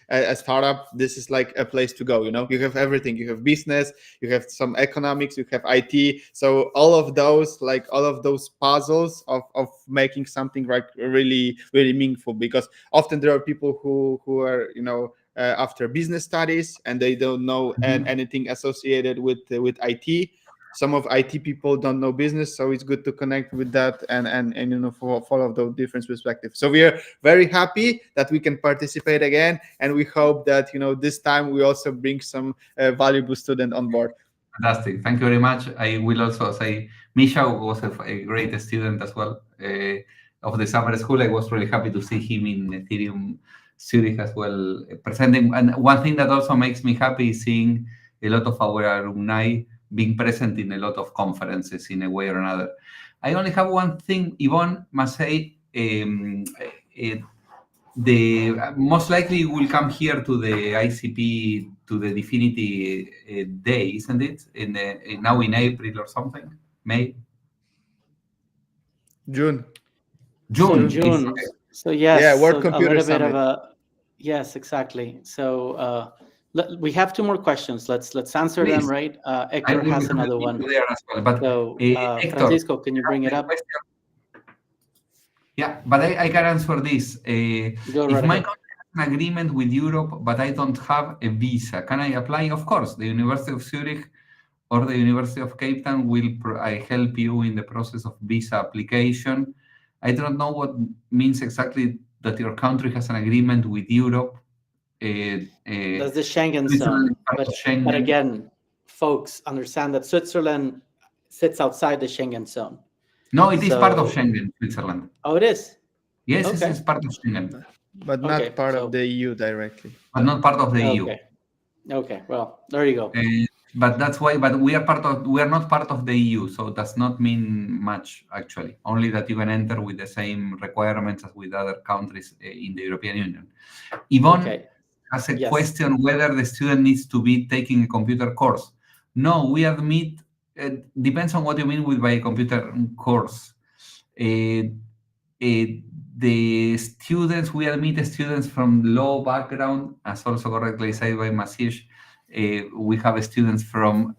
a startup, this is like a place to go. You have everything, you have business, you have some economics, you have IT, so all of those puzzles of making something like really meaningful, because often there are people who are after business studies and they don't know anything associated with IT. Some of IT people don't know business, so it's good to connect with that and follow those different perspectives. So we are very happy that we can participate again, and we hope that this time we also bring some valuable student on board. Fantastic, thank you very much. I will also say Misha was a great student as well of the summer school. I was really happy to see him in Ethereum Zurich as well presenting. And one thing that also makes me happy is seeing a lot of our alumni being present in a lot of conferences in a way or another. I only have one thing, Yvonne must say, the most likely will come here to the ICP, to the Definity Day, isn't it? Now in April or something, May? June. Okay. So yes, yeah, World so Computer a little Summit. bit of yes, exactly. So we have two more questions. Let's answer them, right? Hector has another one. There as well, but so Hector, Francisco, can you bring it up? Yeah, but I can answer this. If my country has an agreement with Europe, but I don't have a visa, can I apply? Of course, the University of Zurich or the University of Cape Town will help you in the process of visa application. I don't know what means exactly that your country has an agreement with Europe. That's the Schengen zone. But again, folks, understand that Switzerland sits outside the Schengen zone. No, it is part of Schengen, Switzerland. Oh, it is? Yes, okay. It is part of Schengen. But not part of the EU directly. But not part of the EU. Okay, well, there you go. But that's why, but we are not part of the EU, so it does not mean much, actually. Only that you can enter with the same requirements as with other countries in the European Union. Yvonne has a question whether the student needs to be taking a computer course. No, we admit, depends on what you mean by a computer course. The students, we admit students from low background, as also correctly said by Masish. We have students from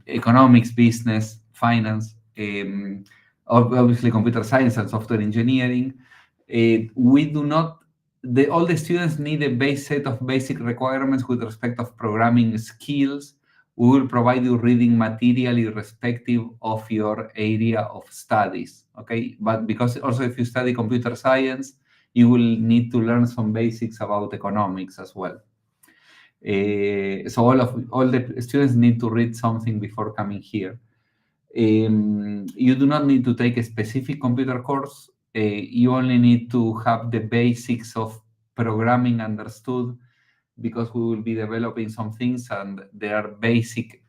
economics, business, finance, obviously computer science and software engineering. We do not, all the students need a base set of basic requirements with respect of programming skills. We will provide you reading material irrespective of your area of studies, okay? But because also if you study computer science, you will need to learn some basics about economics as well. So all the students need to read something before coming here. You do not need to take a specific computer course. You only need to have the basics of programming understood, because we will be developing some things and there are basic,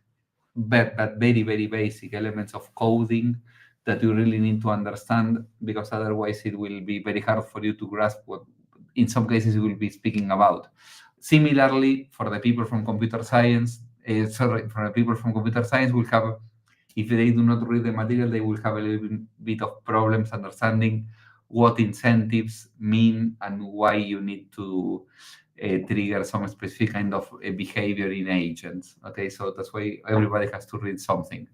but very, very basic elements of coding that you really need to understand, because otherwise it will be very hard for you to grasp what, in some cases, we will be speaking about. Similarly, for the people from computer science, for the people from computer science will have, if they do not read the material, they will have a little bit of problems understanding what incentives mean and why you need to trigger some specific kind of behavior in agents. Okay, so that's why everybody has to read something.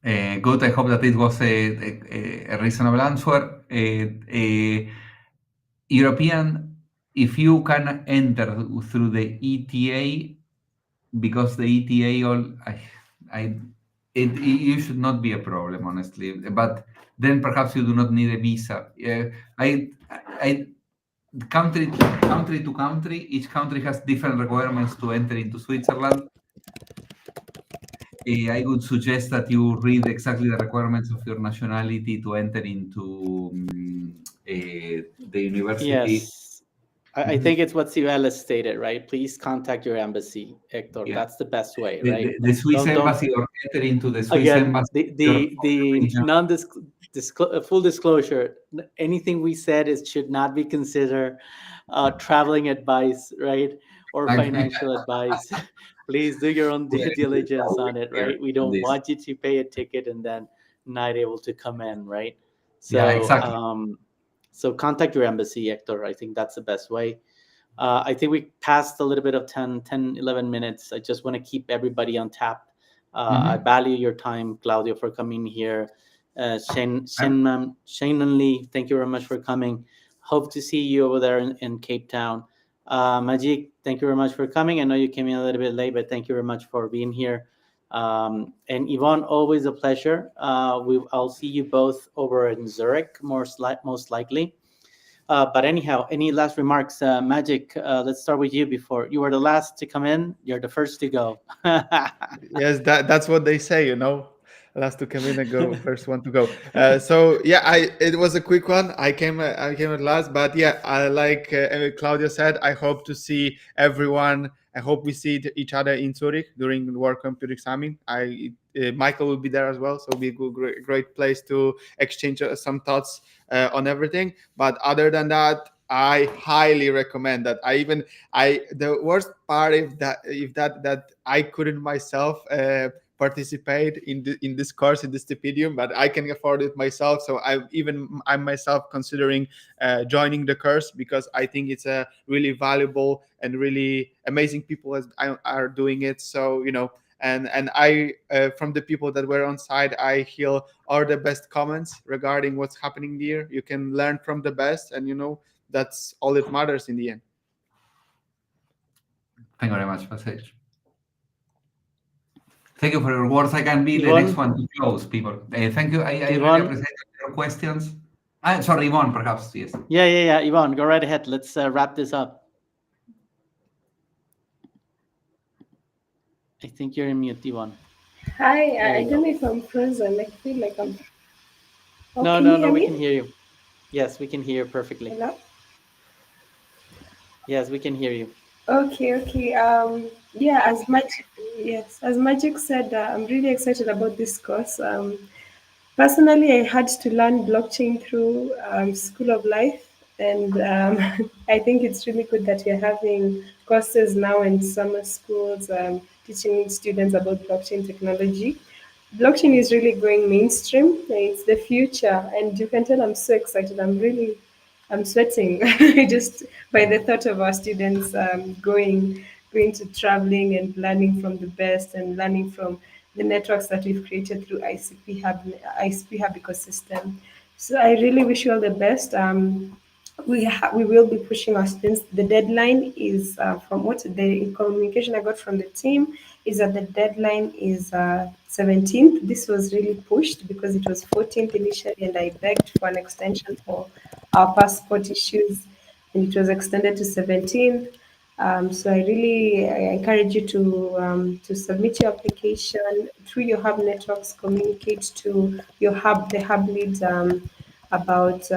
Good. I hope that it was a reasonable answer. European, if you can enter through the ETA, because the ETA, you should not be a problem, honestly. But then perhaps you do not need a visa. Country to country, each country has different requirements to enter into Switzerland. I would suggest that you read exactly the requirements of your nationality to enter into the university. Yes. I think it's what Sibel has stated, right? Please contact your embassy, Hector. Yeah. That's the best way, right? The Swiss embassy, or enter into the Swiss embassy. Full disclosure, anything we said should not be considered traveling advice, right? Or financial advice. Please do your own due diligence on it, right? We don't want you to pay a ticket and then not able to come in, right? So, yeah, exactly. So contact your embassy, Hector. I think that's the best way. I think we passed a little bit of 10, 11 minutes. I just want to keep everybody on tap. I value your time, Claudio, for coming here. Shane and Lee, thank you very much for coming. Hope to see you over there in Cape Town. Majid, thank you very much for coming. I know you came in a little bit late, but thank you very much for being here. And Yvonne, always a pleasure. I'll see you both over in Zurich, most likely. But anyhow, any last remarks? Magic, let's start with you. Before you were the last to come in, you're the first to go. Yes, that's what they say, you know. Last to come in and go, first one to go. So yeah, it was a quick one. I came at last, but yeah, I like Claudia said, I hope to see everyone. I hope we see each other in Zurich during the World Computer Summit. Michael will be there as well, so it'll be a great place to exchange some thoughts on everything. But other than that, I highly recommend that. The worst part if that I couldn't myself participate in this course, in this stipendium, but I can afford it myself. So I'm myself considering joining the course, because I think it's a really valuable and really amazing people are doing it. So, you know, and I from the people that were on site, I hear all the best comments regarding what's happening here. You can learn from the best, and you know, that's all that matters in the end. Thank you very much, Passage. Thank you for your words. I can be the next one to close, people. Thank you. I really appreciate your questions. Sorry, Yvonne, perhaps, yes. Yeah. Yvonne, go right ahead. Let's wrap this up. I think you're in mute, Yvonne. Hi, I don't know if I'm frozen. I feel like I'm... Oh, no, we can hear you. Yes, we can hear you perfectly. Hello? Yes, we can hear you. Okay. Yeah, as Magic said, I'm really excited about this course. Personally, I had to learn blockchain through School of Life, and I think it's really good that we're having courses now in summer schools teaching students about blockchain technology. Blockchain is really going mainstream. It's the future, and you can tell I'm so excited. I'm sweating just by the thought of our students going going to traveling and learning from the best and learning from the networks that we've created through ICP Hub ecosystem. So I really wish you all the best. We will be pushing our students. The deadline is from what the communication I got from the team is that the deadline is 17th. This was really pushed because it was 14th initially, and I begged for an extension for our passport issues, and it was extended to 17th. So I encourage you to submit your application through your hub networks. Communicate to your hub, the hub leads. About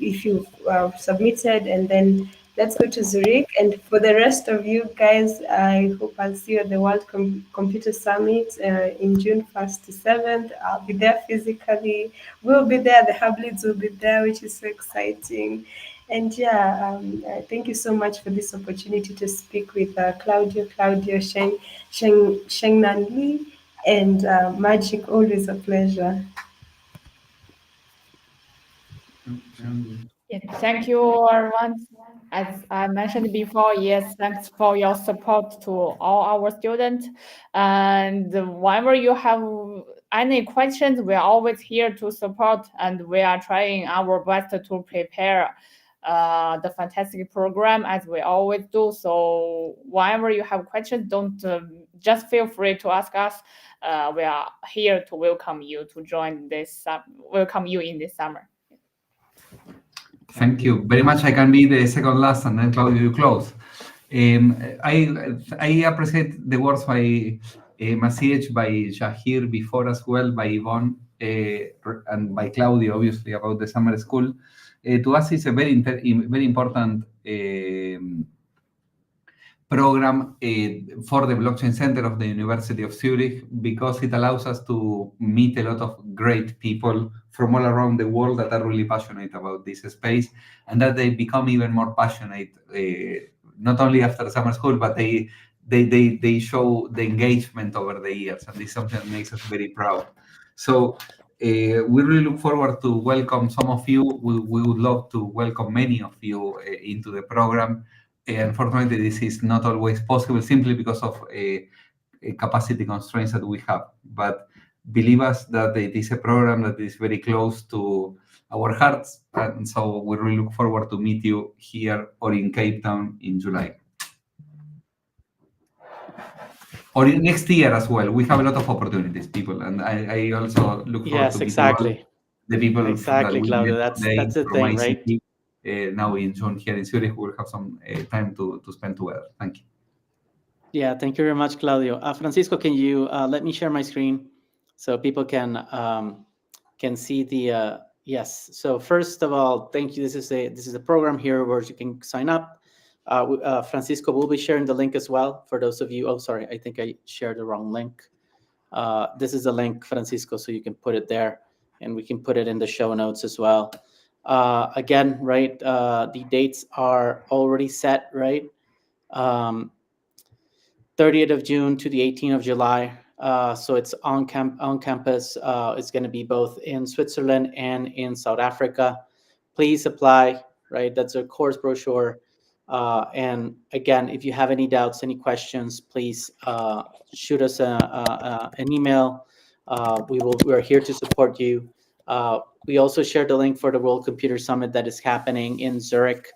if you've submitted, and then let's go to Zurich. And for the rest of you guys, I hope I'll see you at the World Computer Summit in June 1st to 7th. I'll be there physically. We'll be there. The hub leads will be there, which is so exciting. And thank you so much for this opportunity to speak with Claudio, Shengnan Li, and Magic. Always a pleasure. Yes, thank you, everyone. As I mentioned before, yes, thanks for your support to all our students. And whenever you have any questions, we are always here to support, and we are trying our best to prepare the fantastic program as we always do. So whenever you have questions, don't just feel free to ask us. We are here to welcome you to join this, welcome you in this summer. Thank you very much. I can be the second last, and then Claudio, you close. I appreciate the words by Maciej, by Shahir before as well, by Yvonne, and by Claudio, obviously, about the summer school. To us, it's a very important program for the Blockchain Center of the University of Zurich, because it allows us to meet a lot of great people from all around the world that are really passionate about this space, and that they become even more passionate, not only after summer school, but they show the engagement over the years, and this is something that makes us very proud. So we really look forward to welcome some of you. We would love to welcome many of you into the program. Unfortunately, this is not always possible simply because of a capacity constraints that we have. But believe us that it is a program that is very close to our hearts. And so we really look forward to meet you here or in Cape Town in July. Or next year as well. We have a lot of opportunities, people. And I also look forward to exactly. The people exactly, that we Claudio. met That's the thing, right? Now in June here in Zurich, we'll have some time to spend together. Thank you. Yeah, thank you very much, Claudio. Francisco, can you let me share my screen so people can see the yes. So first of all, thank you. This is a program here where you can sign up. Francisco will be sharing the link as well for those of you. Oh, sorry, I think I shared the wrong link. This is the link, Francisco, so you can put it there, and we can put it in the show notes as well. Again, right, the dates are already set, right? 30th of June to the 18th of July. So it's on campus. It's going to be both in Switzerland and in South Africa. Please apply, right? That's a course brochure. And again, if you have any doubts, any questions, please shoot us an email. We're here to support you. We also shared the link for the World Computer Summit that is happening in Zurich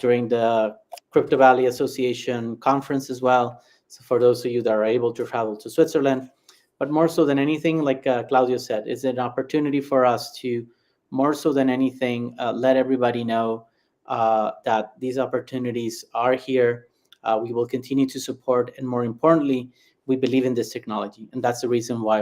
during the Crypto Valley Association conference as well. So for those of you that are able to travel to Switzerland, but more so than anything, like Claudio said, is an opportunity for us to, more so than anything, let everybody know that these opportunities are here. We will continue to support, and more importantly, we believe in this technology, and that's the reason why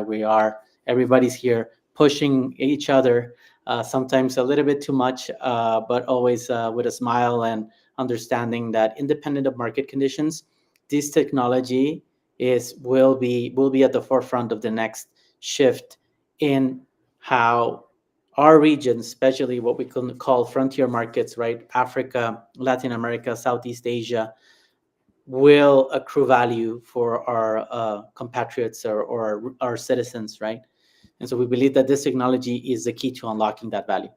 everybody's here pushing each other, sometimes a little bit too much, but always with a smile and understanding that independent of market conditions, this technology will be at the forefront of the next shift in how our region, especially what we can call frontier markets, right? Africa, Latin America, Southeast Asia, will accrue value for our compatriots or our citizens, right? And so we believe that this technology is the key to unlocking that value.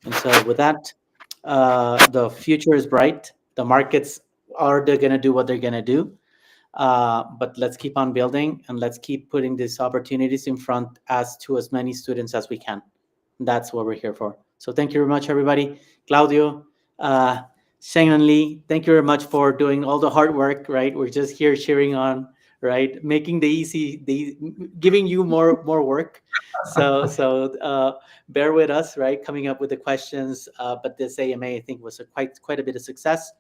And so with that, the future is bright. The markets are they going to do what they're going to do? But let's keep on building, and let's keep putting these opportunities in front to as many students as we can. That's what we're here for. So thank you very much, everybody. Claudio, Sheng and Lee, thank you very much for doing all the hard work, right? We're just here cheering on, right? Making giving you more work. So bear with us, right? Coming up with the questions. But this AMA, I think, was quite a bit of success.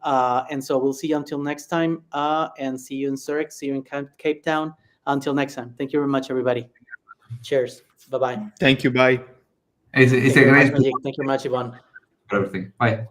And so we'll see you until next time, and see you in Zurich, see you in Cape Town. Until next time. Thank you very much, everybody. Cheers. Bye-bye. Thank you. Bye. It's a great. Thank you very much, Yvonne. Everything. Bye.